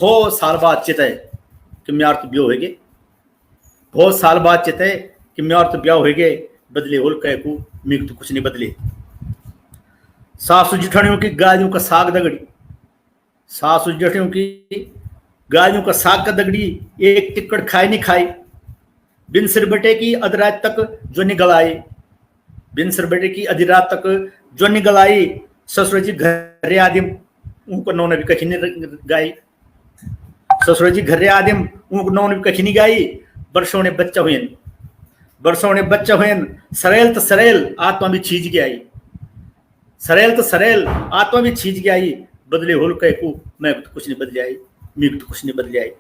बहुत साल बाद चित है कि म्यार तो ब्याह होगे, बहुत साल बाद चित है कि म्यार तो ब्याह होगे, बदले होल कह को मीक तो कुछ नहीं बदले। सासू जिठनियों की गायों का साग दगड़ी, सासू जिठनियों की गायों का साग का दगड़ी, एक टिक्कड़ खाई नहीं खाई, बिन सिर बटे की अधरात तक जो निगल आई, बिन सिर बटे की अधी रात तक जो निगल आई, ससुर जी घरे आदिम उनको नौने भी कखी नहीं गाई, ससुर जी घरे आदिम उनको नौने भी कखी नहीं गाई, बरसों ने बच्चा हुए, बरसों ने बच्चा हुए, सरेल तो सरेल आत्मा भी छीज गया, सरेल तो सरेल आत्मा भी छीज गया, बदले होल कह को मैं तो कुछ नहीं बदले आई, मीक तो कुछ नहीं बदले आई।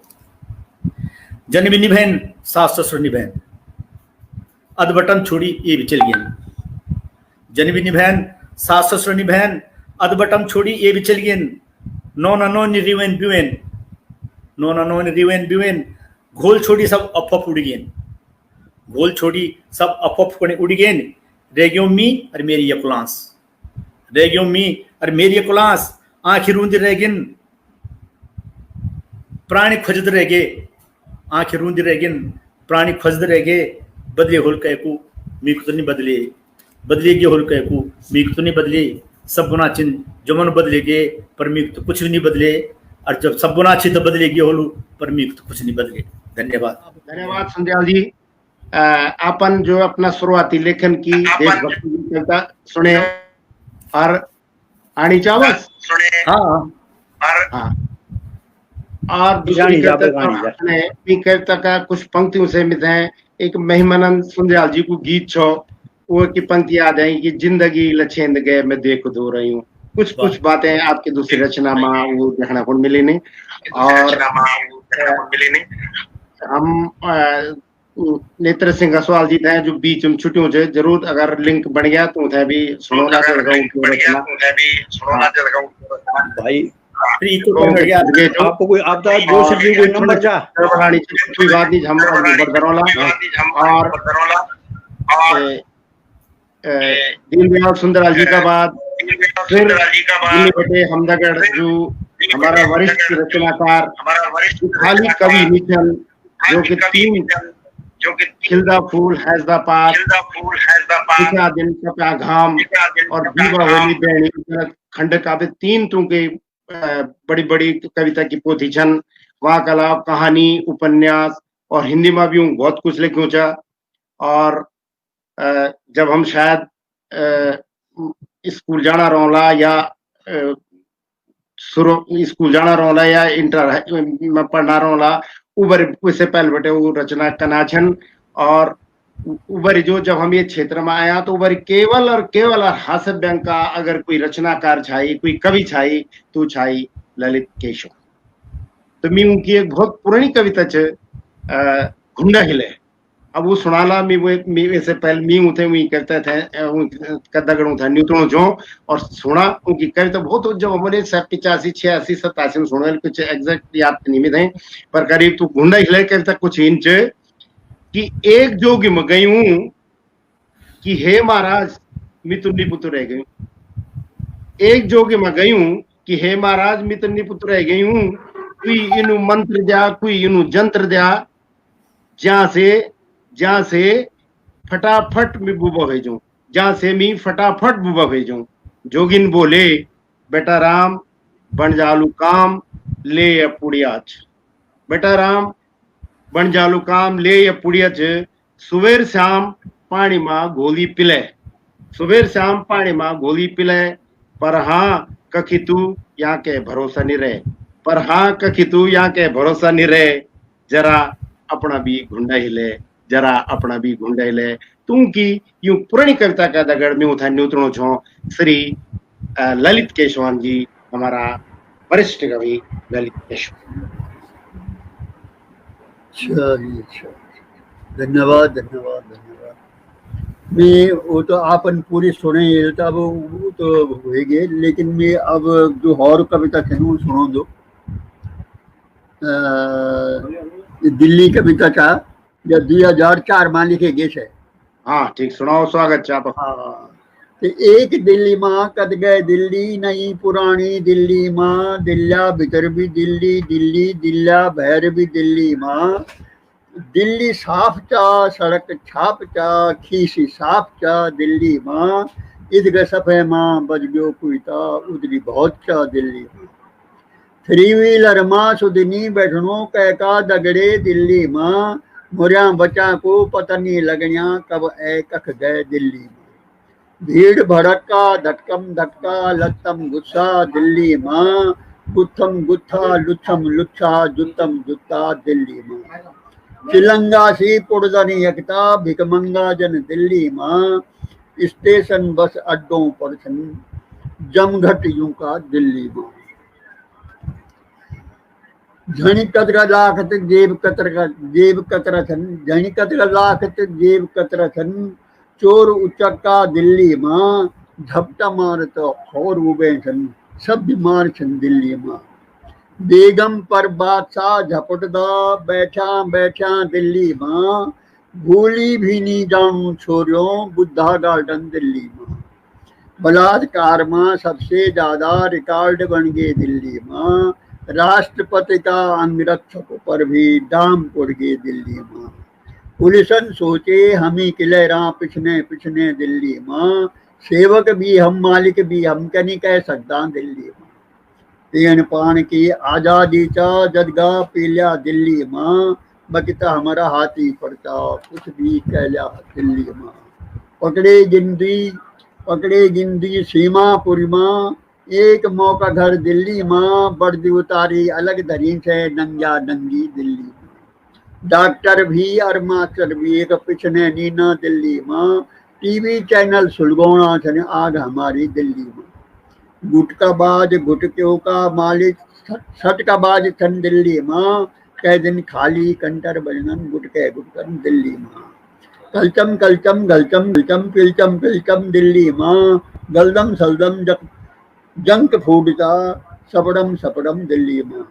जनवी निभैन सास ससुर निभैन, अधबटन छोड़ी ये भी चल गई, जनवी निभैन सास ससुर निभैन, अधबटन छोड़ी ये भी चल गई, नौना नौन रिवेन बिवेन, नौना नौन रिवेन बिवेन, घोल छोड़ी सब अफफ उड़ गई, घोल छोड़ी सब अफफ उड़ गई, रेगियो मी और मेरी यकुलांस, रेगियो मी और मेरी यकुलांस, आंखी रूंदी रह गिन प्राणी खोजद रह गए, आंखें रूंदी रह गिन प्राणी खोजद रह गए, बदले होल कह को मीक तो नहीं बदले, बदले गे होल कह को मीक तो नहीं बदले, सब गुना चिन्ह जमन बदले गे पर मीक तो कुछ भी नहीं बदले, और जब सब गुना चिन्ह तो बदले गे होलू पर मीक तो कुछ नहीं बदले। धन्यवाद। धन्यवाद संध्याल जी। आपन जो अपना शुरुआती लेखन की देशभक्ति की कविता सुने और आनी चावस हाँ हाँ, और दूसरी कविता का कुछ पंक्तियों से मिलते हैं। एक महिमानंद सुंदयाल जी को गीत छो, वो की पंक्ति याद है कि जिंदगी लछेंद गए मैं देख दो रही हूँ, कुछ बातें आपकी दूसरी रचना में वो देखने को मिली नहीं। और हम नेत्र सिंह असवाल जी थे जो बीच में छुट्टियों से जरूर अगर लिंक बन गया तो थे भी सुनोना भाई आपको कोई आपदा जोश जी कोई नंबर जा बनानी कोई बात नहीं, हम बरदरोला और दीनदयाल सुंदरलाल जी का बाद फिर दिल्ली बटे हमदगढ़ जो हमारा वरिष्ठ रचनाकार खाली कवि मिशन जो कि 3 खिलदा फूल हैजदा पात पिछा दिन कपा घाम और दीवा होली बैणी खंड काव्य 3 टू के बड़ी बड़ी कविता की पोथी छन, वहाँ के अलावा कहानी उपन्यास और हिंदी में भी बहुत कुछ लिखूं चा। और जब हम शायद स्कूल जाना रोला या स्कूल जाना रोला या इंटर में पढ़ना रोला उबर उससे पहले बटे वो रचना कनाछन। और उबर जो जब हम ये क्षेत्र में आया तो उबर केवल और केवल हास्य बैंक का अगर कोई रचनाकार छाई कोई कवि छाई तो छाई ललित केशव। तो मी उनकी एक बहुत पुरानी कविता च घुंडा हिले, अब वो सुनाला मी वैसे पहले मी उठे वही करते थे कदगड़ों था न्यूतनों जो और सुना उनकी कविता बहुत जब हमारे 85 86 87 में सुना कुछ एग्जैक्ट याद नहीं है पर करीब तो घुंडा हिले कविता कुछ इंच कि एक जोगी में गई हूं कि हे महाराज मितुन्नी पुत्र रह गई, एक जोगी में गई हूं कि हे महाराज मितुन्नी पुत्र रह गई हूं, कोई इनु मंत्र दिया कोई इनु जंत्र दिया जहां से फटाफट मी बुबा भेजूं, जहां से मी फटाफट बुबा भेजूं। जोगिन बोले बेटा राम बन जालू काम ले या पुड़ियाच। बेटा राम बन जालू काम ले या पुड़ियाच। सुबेर शाम पानी मां गोली पिले, सुबेर शाम पानी मां गोली पिले। पर हाँ कखी तू यहाँ के भरोसा नहीं रहे, पर हाँ कखी तू यहाँ के भरोसा नहीं रहे। जरा अपना भी घुंडा ही ले, जरा अपना भी घुंडा ही ले। तू की यूं पुरानी कविता का दगड़ में उठा न्यूतरणो छो श्री ललित केशवान जी, हमारा वरिष्ठ कवि ललित केशवान। अच्छा, धन्यवाद धन्यवाद धन्यवाद। मैं वो तो आपन पूरी सुने तो अब वो तो होएगे, लेकिन मैं अब जो और कविता थे वो सुनो दो। दिल्ली कविता का या 2004 में लिखे गए है। हाँ ठीक, सुनाओ, स्वागत चाप। हाँ, तो एक दिल्ली माँ कद गए दिल्ली नहीं पुरानी दिल्ली माँ, दिल्ला भीतर भी दिल्ली दिल्ली, दिल्ला बहर भी दिल्ली माँ। दिल्ली साफ चा सड़क छाप चा, खीसी साफ चा दिल्ली माँ। इधर सफे माँ बज गयो कुईता, उधरी बहुत चा दिल्ली माँ। 3 व्हीलर माँ सुधनी बैठनो कहका दगड़े दिल्ली माँ। मुरिया बच्चा को पता नहीं लगनिया कब ए कख गए दिल्ली माँ। भीड़ भड़का धटकम धटका लत्तम गुस्सा दिल्ली माँ। गुत्थम गुत्था लुच्छम लुच्छा जुत्तम जुत्ता दिल्ली माँ। चिलंगा सी पुड़दनी एकता भिकमंगा जन दिल्ली माँ। स्टेशन बस अड्डों पर छन जमघट यूं का दिल्ली माँ। झणी कतरा लाखत जेब कतरा छन, झणी कतरा लाखत जेब कतरा छन। चोर उचक्का दिल्ली माँ, झपटा मार तो और उबे छन, सब बीमार छन दिल्ली माँ। बेगम पर बादशाह झपटदा बैठा बैठा दिल्ली माँ। भूली भी नहीं जानू छोरियों बुद्धा गार्डन दिल्ली माँ। बलात्कार माँ सबसे ज्यादा रिकॉर्ड बन गए दिल्ली माँ। राष्ट्रपति का अंगरक्षक पर भी दाम पड़ गए दिल्ली माँ। पुलिसन सोचे हम ही किलेरा पिछने पिछने दिल्ली माँ। सेवक भी हम मालिक भी हम कहीं कह सकता दिल्ली माँ। तीन पान की आजादी चा जदगा पीलिया दिल्ली माँ। बकिता हमारा हाथी पड़ता कुछ भी कहलिया दिल्ली माँ। पकड़े गिंदी सीमापुरी माँ। एक मौका घर दिल्ली माँ, बर्दी उतारी अलग धरी से नंगा नंगी दिल्ली माँ। डॉक्टर भी और मास्टर भी एक पिछने नीना दिल्ली माँ। टीवी चैनल सुलगोना छने आग हमारी दिल्ली माँ। गुटकाबाज गुटक्यों का मालिक सटकाबाज छन दिल्ली माँ। कह दिन खाली कंटर बजनन गुटके गुटकन दिल्ली माँ। कलचम कलचम गलचम गलचम पिलचम पिलचम दिल्ली माँ। गलदम सलदम जंक फूड का सपड़म सपड़म दिल्ली माँ।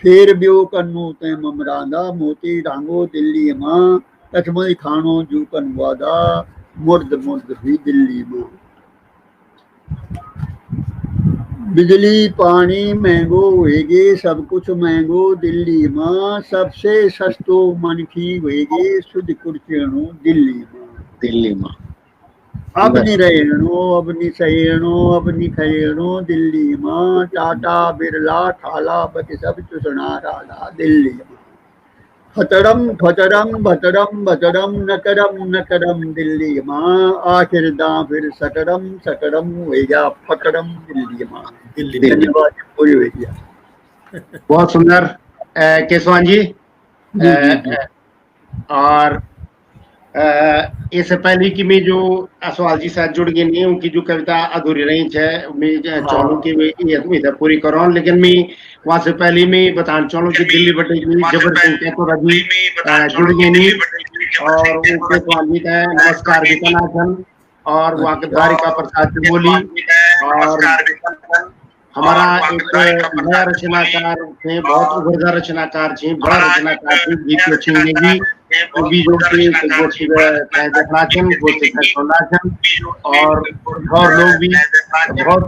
फेर ब्यो कन्नू ते ममरांदा मोती डांगो दिल्ली माँ। कचमई खानो जूकन वादा मुर्द मुर्द भी दिल्ली माँ। बिजली पानी महंगो होएगे सब कुछ महंगो दिल्ली माँ। सबसे सस्तो मनखी होएगे शुद्ध कुर्सियणो दिल्ली माँ। दिल्ली माँ अब नहीं रहेणो अब नहीं सहेणो अब नहीं खहेणो दिल्ली माँ। टाटा बिरला ठाला बच सब चुसना राला दिल्ली माँ। फतड़म फतड़म भतड़म भतड़म नकरम नकरम दिल्ली माँ। आखिर दां फिर सकड़म सकड़म होएगा फकड़म दिल्ली माँ। दिल्ली धन्यवाद पूरी हो गया। बहुत सुंदर केशवान जी। और इससे पहले कि मैं जो सवाल जी साथ जुड़ गई नहीं उनकी जो कविता अधूरी रही है मैं चाहूँ कि मैं पूरी कराऊं, लेकिन मैं वहां से पहले मैं बताना चाहूँ कि दिल्ली बटे की जबर सिंह तो अभी जुड़ गई नहीं और उनके सवाल जी का नमस्कार भी करना छन और वहाँ के द्वारिका प्रसाद जी बोली और हमारा एक नया रचनाकार थे, बहुत उभरदा रचनाकार थे, बड़ा रचनाकार थे, गीत लक्ष्मी जी बीजों के गोष्ठी देखनाचन गोष्ठी सुनाचन और लोग भी बहुत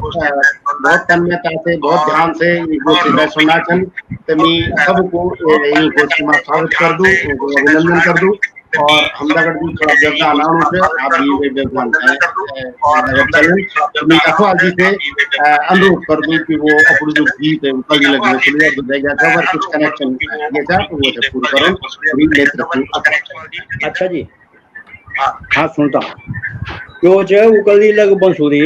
तन्मयता से बहुत ध्यान से गोष्ठी सुनाचन। तो मैं सबको यही गोष्ठी में स्वागत कर दूं, अभिनंदन कर दूं और हमदागढ़ भी थोड़ा व्यवधान आने से आप भी वे व्यवधान चलन मैं अखबार जी से अनुरोध कर दूं कि वो अपने जो गीत है उनका भी लगे चलिए अब जाएगा खबर कुछ कनेक्शन ये था तो वो पूरी करो पूरी नेतृत्व। अच्छा जी हाँ सुनता हूँ क्यों जो उकली लग बांसुरी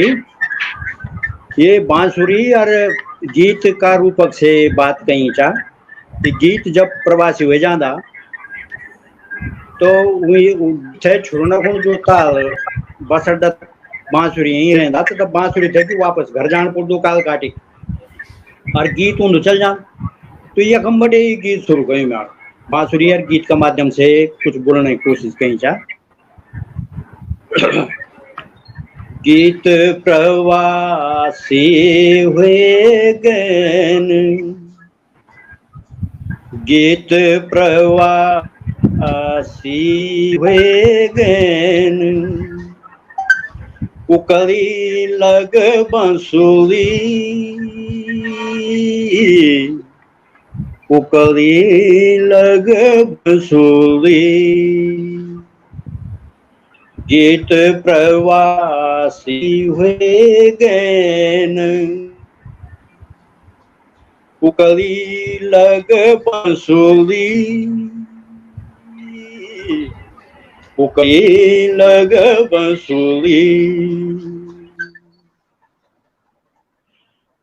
ये बांसुरी और गीत का रूपक से बात कही चा कि गीत जब प्रवासी हो जाता तो थे छुड़ना को जो ताल बसर बांसुरी यहीं रहता तो तब बांसुरी थे कि वापस घर जान पड़ दो काल काटी और गीत उन चल जान तो ये हम बड़े गीत शुरू करें मैं बांसुरी और गीत का माध्यम से कुछ बोलने की कोशिश कही चा। गीत प्रवासी हुए गन गीत प्रवासी हुए गन उकली लग बांसुरी उकली लग बांसुरी गीत प्रवासी हुए गन उकली लग बांसुरी उकली लग बांसुरी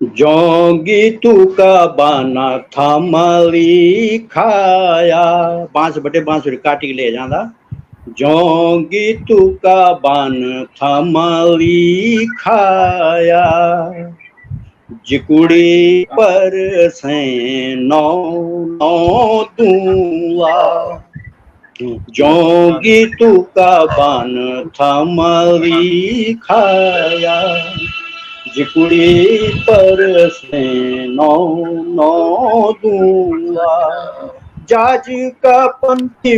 जोगी तू का बाना थामली खाया बांस बटे बांसुरी काटी ले जाता जोगी तू का बान थमली खाया जिकुड़ी पर से नौ नौ दूला जोगी तू का बान थमली खाया जिकुड़ी पर से नौ नौ दूला जाज का पंथी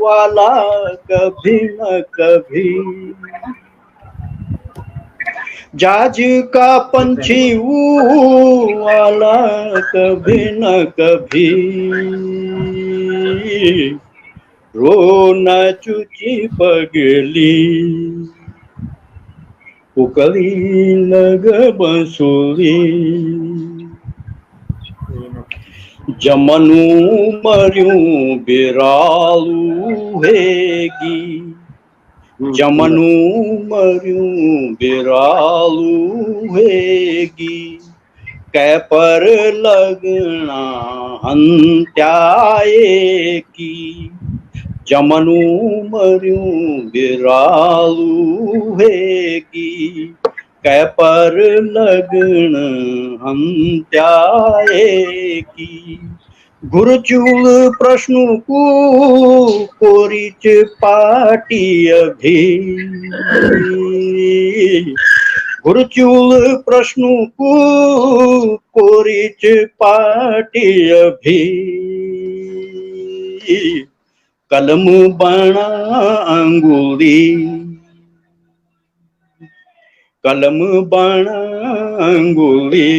वाला कभी न कभी जाज का पंछी वाला कभी न कभी रो न चुची पगली उकली लग बांसुरी जमनु मरियूं बिरालू हेगी जमनु मरियूं बिरालू हेगी कै पर लगना हंत्याए की जमनु मरियूं बिरालू हेगी कै पर लगन हम त्याए की गुरुचूल प्रश्न को कोरिच पाटी अभी गुरुचूल प्रश्न को कोरिच पाटी अभी कलम बना अंगूरी कलम बना अंगूरी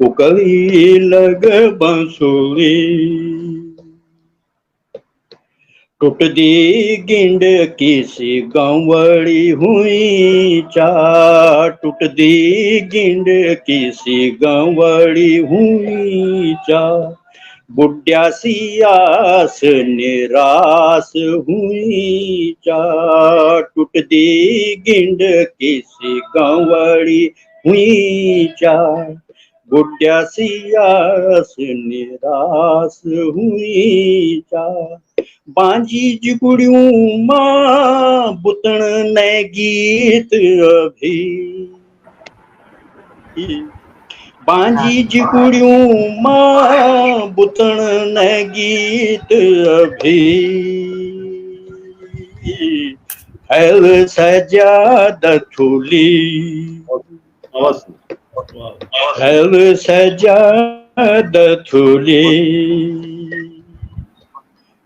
उकली लग बांसुरी टूट दी गिंड किसी गंवड़ी हुई चा टूट दी गिंड किसी गंवड़ी हुई चा बुढ़िया सियास निराश हुई चा टूट दी गिंड किसी गंवड़ी हुई चा बुढ़िया सियास निराश हुई चा बांजी जुगड़ियों माँ बुतन ने गीत अभी बांजी जुगड़ियों माँ बुतन ने गीत अभी फैल सजाद थूली फैल सजाद थूली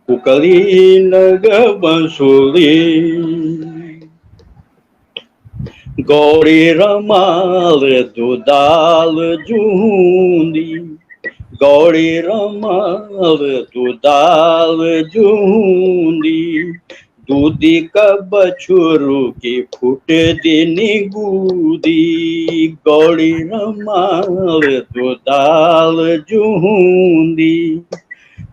उकली लग बांसुरी गौरी रमाल दुदाल जूंदी गौड़ी रमाव दुदाल जूंदी दूधी का बछुरू की फुट देनी गूदी गौड़ी रमाव दुदाल जूंदी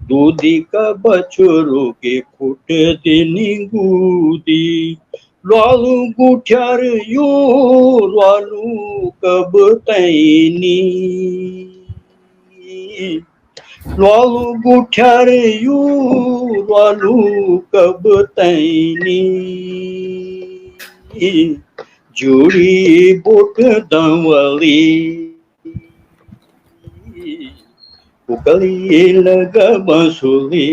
दूधी का बछुरू की फुट देनी गूदी लालू गुठ्यार यू लालू कब तैनी लालू गुठ्यार यू लालू कब तैनी जोड़ी बोट दंवली उकली लग बंसुली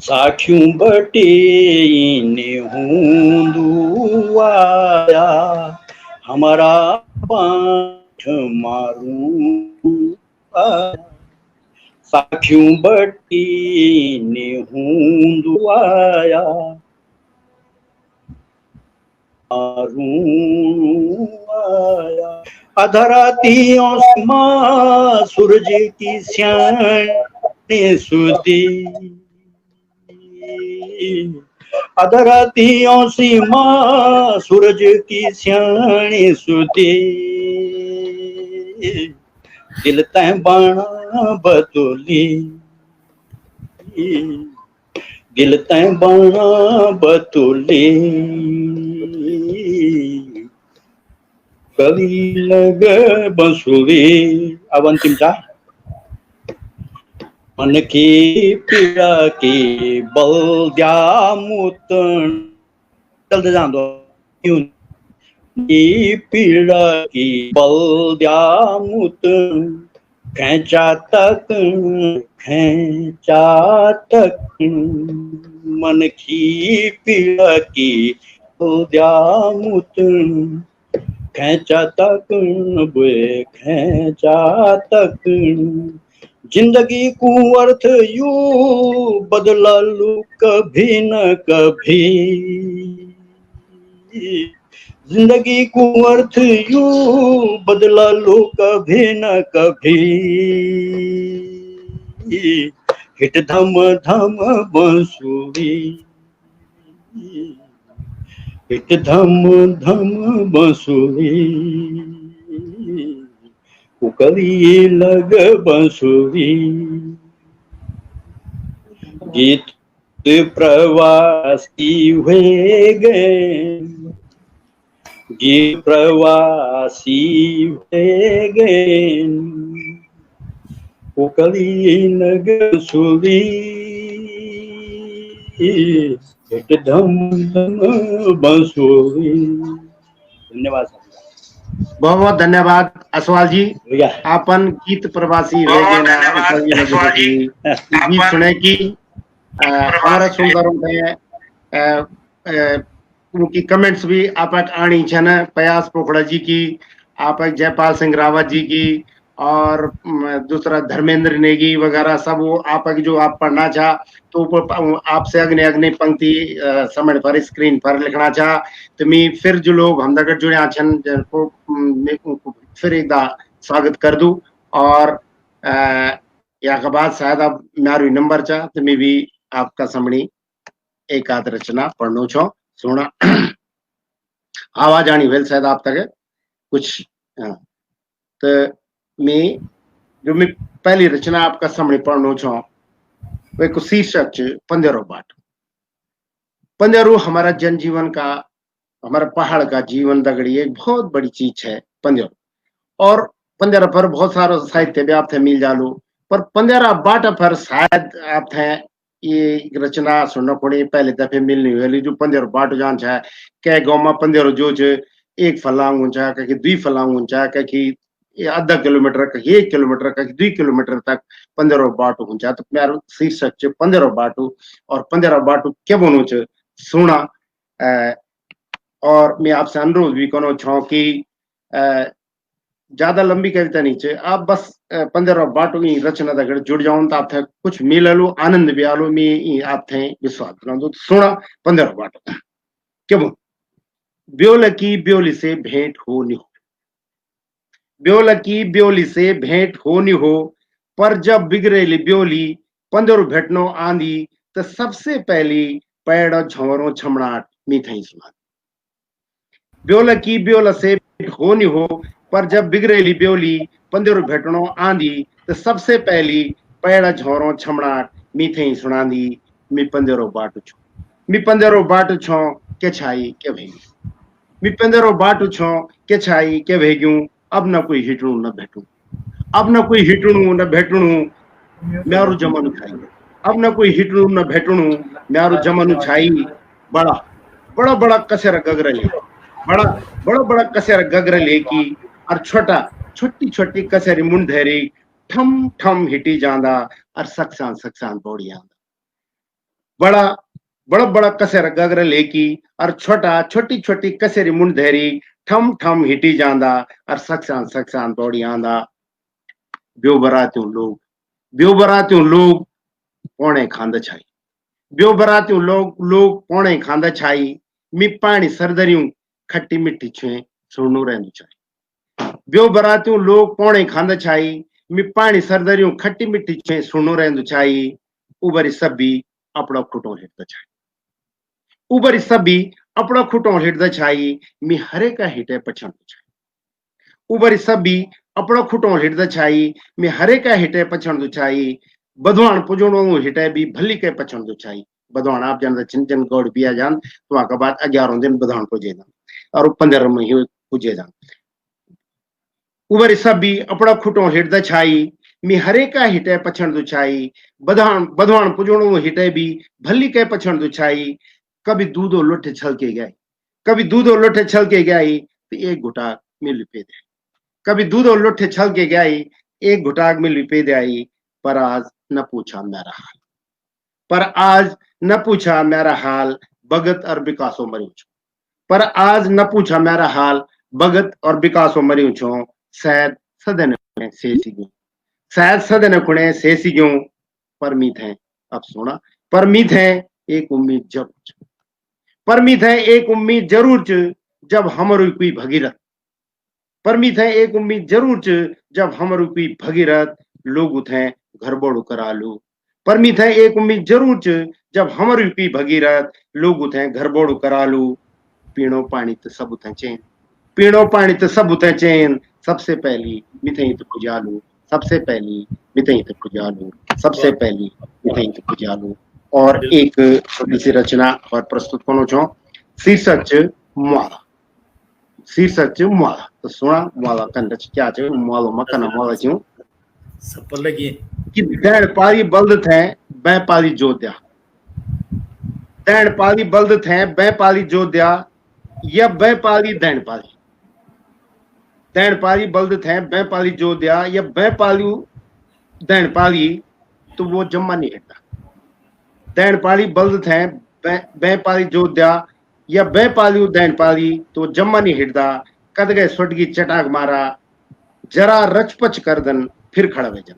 साठियों बटे ने हूंदू आया हमारा पाठ मारूं साठियों बटे ने हूंदू आया मारूं आया अधरातियों माँ सूरज की स्याने सुधी अधरातियों सी माँ सूरज की स्याणी सुधी दिल तै बाणा बतोली दिल तै बाणा बतोली कली लग बंसुरी अब अंतिम था मन की पीड़ा की बल द्या मुतन चलते जान दो की पीड़ा की बल द्या मुतन खेचा तक मन की पीड़ा की बल द्या मुतन खेचा तक जिंदगी को अर्थ यू बदला लू कभी न कभी जिंदगी को अर्थ यू बदला लू कभी न कभी हिट धम धम बंसुरी हिट धम धम बंसुरी उकली लग बंसुरी गीत प्रवासी हुए गए गीत प्रवासी हुए गए उकली लग बंसुरी धम धम बंसुरी। धन्यवाद बहुत बहुत धन्यवाद असवाल जी आपन गीत प्रवासी रह गए गीत सुने की हमारा सुंदर उनकी कमेंट्स भी आप आनी छन प्रयास पोखड़ा जी की आप जयपाल सिंह रावत जी की और दूसरा धर्मेंद्र नेगी वगैरह सब वो आप जो आप पढ़ना चाह तो आपसे अग्नि अग्नि पंक्ति समय पर स्क्रीन पर लिखना चाह तो मैं फिर जो लोग हम तक जुड़े छन को फिर एक स्वागत कर दूं और या के बाद शायद अब मारू नंबर चाह तो मैं भी आपका समणी एक आध रचना पढ़नो छो सुना आवाज आनी वेल शायद आप तक कुछ तो मैं पहली रचना आपका सामने पढ़ना छो वे को शीर्षक पंदेरो बाट। पंदेरो हमारा जनजीवन का हमारा पहाड़ का जीवन दगड़ी एक बहुत बड़ी चीज है पंदेरो और पंदेरा पर बहुत सारा साहित्य भी आप थे मिल जालो पर पंदेरा बाट पर शायद आप थे ये रचना सुनना पड़ी पहले दफे मिलनी वाली जो पंदेरो बाट जान छा कै गांव में पंदेरो जो एक फलांग ऊंचा कहीं दुई फलांग ऊंचा कहीं आधा किलोमीटर कहीं 1 किलोमीटर कहीं 2 किलोमीटर तक पंदेरो बाटू ऊंचा तो मेरा शीर्षक पंदेरो बाटू और पंदेरो बाटू क्या बोलूं सुना और मैं आपसे अनुरोध भी करो छो कि ज्यादा लंबी कविता नहीं चाहिए आप बस पंदेरो बाटू की रचना तक जुड़ जाओ तो आप कुछ मिल लो आनंद भी आलो मैं आप थे विश्वास करा तो सुना पंदेरो बाटू क्या बोल ब्योल की ब्योली से भेंट हो नहीं ब्योल की ब्योली से भेंट होनी हो, पर जब बिगड़ेली ब्योली पंदर भेटनो आंधी, तो सबसे पहली पैड़ झोरों छमड़ाट मीठई सुना। ब्योल की ब्योल से भेंट होनी हो, पर जब बिगड़ेली ब्योली पंदर भेटनो आंधी, तो सबसे पहली पैड़ झोरों छमड़ाट मीठई सुनांदी। मी पंदरो बाटू छो, मी पंदरो बाटू छो के छाई के भेगी, मी पंदरो बाटू छो के छाई के भेग्यूं, अब न कोई हिटणू न भेटू, अब न कोई हिटणू न भेटणू म्यारू जमनु छाई, अब न कोई हिटणू न भेटणू म्यारू जमनु छाई। बड़ा बड़ा बड़ा कसेर गगरले, बड़ा बड़ा बड़ा कसेर गगरले की, और छोटा छोटी छोटी कसेरी मुंढेरी ठम ठम हिटी जांदा, और सक्सान सक्सान बोड़ी आंदा। बड़ा बड़ा बड़ा कसेर गगरले की, और छोटा छोटी छोटी कसेरी मुंढेरी ठम ठम हिटी जांदा, और सक्सान सक्सान बोड़ी आंदा। ब्यो बरात्यूं लोग पौणे खांद छाई, ब्यो बरात्यूं लोग पौणे खांद छाई। मी पानी सरदरियूं खट्टी मिट्टी छुए सुणनू रहंदू छाई, ब्यो बरात्यूं लोग पौणे खांद छाई। मी पानी सरदरियूं खट्टी मिट्टी छुए सुणनू रहंदू छाई। उबरी सभी अपड़ो खुटो हिटद छाई, उबरी सभी अपड़ो खुटो हिटद छाई। मी हरे का हिटे पछंदू छाई, उबरी सभी अपड़ो खुटो हिटद छाई। मी हरे का हिटे पछंदू छाई। बधवान पुजणो हिटे भी भली के पछंदू छाई। बधवान आप जानते चिन चिन गौड़ बिया जान, तो वहां का बाद 11 दिन बधवान पुजे जान, और 15 में ही पुजे जान। उबरी सभी अपड़ो खुटो हिटद छाई। मी हरे का हिटे पछंदू छाई। बधवान पुजणो हिटे भी भली के पछंदू छाई। कभी दूधो लोठे छलके गई, कभी दूधो लोठे छलके गई, तो एक घुटा मिल पे दे, कभी दूधो लोठे छलके गई, एक घुटाक में लिपे दे आई। पर आज न पूछा मेरा हाल, पर आज न पूछा मेरा हाल, भगत और विकासो मरियो छो, पर आज न पूछा मेरा हाल, भगत और विकासो मरियो छो। शायद सदन से सीगो, शायद सदन खुणे से सीगो, पर मीत है अब सुना, पर मीत है एक उम्मीद जरूर, पर मीत है एक उम्मीद जरूर जब हमरो कोई भगीरथ, पर मीत है एक उम्मीद जरूर जब हमरो कोई भगीरथ लोग उठे घर बोड़ू करालू। पर मीत है एक उम्मीद जरूर जब हमरो कोई भगीरथ लोग उठे घर बोड़ू करालू। पीणो पानी तो सब उठे चैन, पीणो पानी तो सब उठे चैन, सबसे पहली मिथई तो पुजालू, सबसे पहली मिथई तो पुजालू, सबसे पहली मिथई तो पुजालू। और एक छोटी सी रचना और प्रस्तुत करो छो, शीर्षक मुआला, शीर्षक मुआला। तो सुना मुआला कंड क्या छे, मुआलो मकना मुआला छे सफल लगी कि दैन पाली बल्द थे बै पाली जोध्या, दैन पाली बल्द थे बै पाली जोध्या, या बै पाली दैन पाली, दैन पाली बल्द थे बै पाली जोध्या, या बै पाली दैन पाली, तो वो जम्मा नहीं हिटता। दैन पाली बल्द थे बै पाली जोध्या, या बै पाली दैन पाली, तो जम्मा नहीं हिटता। कद गए सुटगी चटाक मारा, जरा रचपच करदन फिर खड़ा वे जन,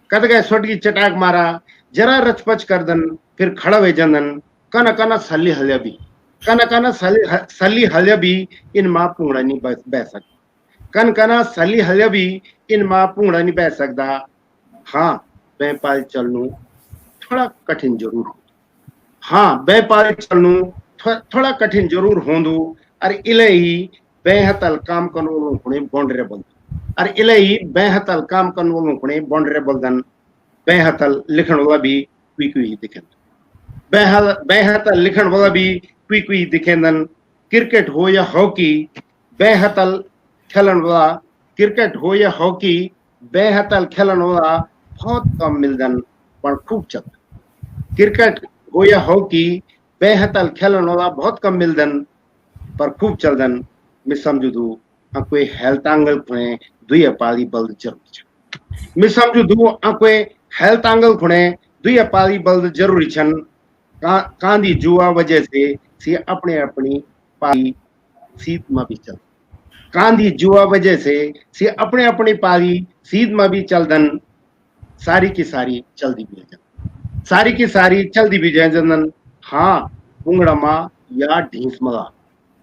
कद गए सुटगी चटाक मारा, जरा रचपच करदन फिर खड़ा वे जनन। कन कन सली हल्या भी, कन कन सली हल्या भी, इन मां पूर्ण नहीं बह सकता, कन कन सली हल्या भी, इन मां पूर्ण नहीं बह सकता। हाँ बेपाल चलनू थोड़ा कठिन जरूर हो, हाँ बेपाल चलनू थोड़ा कठिन जरूर होंदू। और इले ही बेहतल काम कनो खुणे बॉन्डरेबल, और इले ही बेहतल काम कनो खुणे बॉन्डरेबल दन। बेहतल लिखण वाला भी क्वी क्वी दिखें, बेहतल लिखण वाला भी क्वी क्वी दिखेंदन। क्रिकेट हो या हॉकी, बेहतल खेलन वाला, क्रिकेट हो या हॉकी, बेहतल खेलन वाला बहुत कम मिलदन पर खूब चलदन। क्रिकेट हो या हॉकी, बेहतल खेलन वाला बहुत कम मिलदन पर खूब चलदन। मैं समझू दू कोई हेल्थ एंगल खुणे दुई पाली बल्द जरूरी छन, मैं समझू दू कोई हेल्थ एंगल खुणे दुई पाली बल्द जरूरी छन। कांदी जुआ वजह से अपने अपनी पाली सीध में भी चल, कांदी जुआ वजह से अपने अपनी पाली सीध में भी चलदन। सारी की सारी चलदी भी जन, सारी की सारी चलदी भी जन। हाँ पुंगड़मा या ढींस मला,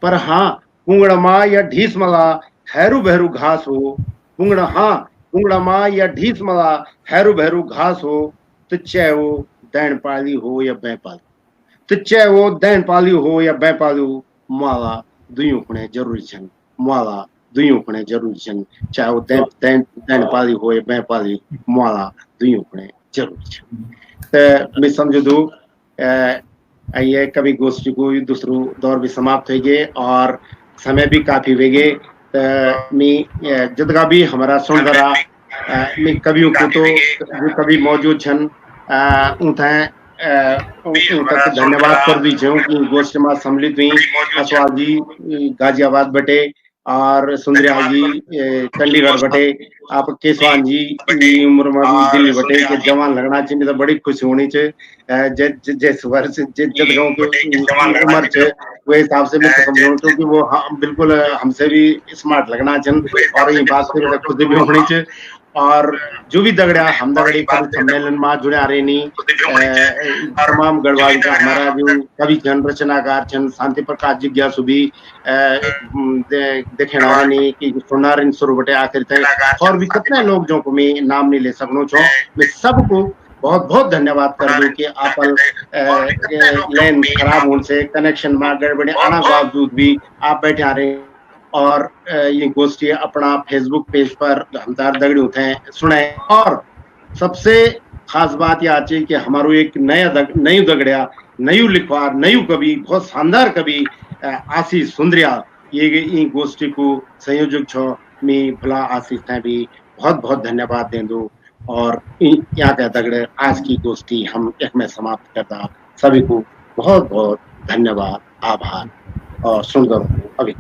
पर हाँ पुंगड़मा या ढींस मला हैरू बहरू घास हो, पुंगड़ा हाँ पुंगड़ा माँ या ढीस मला हैरू भैरू घास हो तो चाहे वो दैन पाली हो या बै पाली तो चाहे वो दैन पाली हो या बै पाली माला दुइयों पने जरूरी छन माला दुइयों पने जरूरी छन चाहे वो दैन पाली हो या बै पाली माला दुइयों पने जरूरी छन। तो मैं समझ दू ये कवि गोष्ठी को दूसरो दौर भी समाप्त हो गए और समय भी काफी हो गए। मैं जितना भी हमारा सुन रहा मैं कवियों को तो जो कवि मौजूद छन उनका धन्यवाद कर दी कि गोष्ठी में सम्मिलित हुई। असवाल जी गाजियाबाद बटे और सुंदरयाल जी चंडीगढ़ बटे आप केसवान जी उम्र में दिल्ली बटे के जवान लगना चाहिए तो बड़ी खुशी होनी चाहिए जिस वर्ष जदगांव की उम्र है वो हिसाब से मैं समझूं क्योंकि वो बिल्कुल हमसे भी स्मार्ट लगना चाहिए और ये बात से खुद भी होनी चाहिए। और जो भी दगड़ा हम दगड़ी कवि सम्मेलन में जुड़े आ रहे नहीं तमाम गढ़वाल का हमारा जो कवि छन रचनाकार छन शांति प्रकाश जिज्ञासु भी देखे नहीं कि सुनार शुरू बटे आखिर तक और भी कितने लोग जो को मैं नाम नहीं ले सकूं छो मैं सबको बहुत बहुत धन्यवाद कर दूं कि आप लाइन खराब होने से कनेक्शन में गड़बड़ी आना बावजूद भी आप बैठे आ रहे हैं और ये गोष्ठी अपना फेसबुक पेज पर हमदार दगड़ी होते हैं सुने। और सबसे खास बात यह आती है कि हमारो एक नई दगड़िया नयू लिखवार नयू कवि बहुत शानदार कवि आशीष सुंदरिया ये गोष्ठी को संयोजक छो मैं भला आशीष ने भी बहुत बहुत धन्यवाद दे दो और यहाँ का दगड़े आज की गोष्ठी हम एक में समाप्त करता सभी को बहुत बहुत धन्यवाद आभार और सुंदर अभी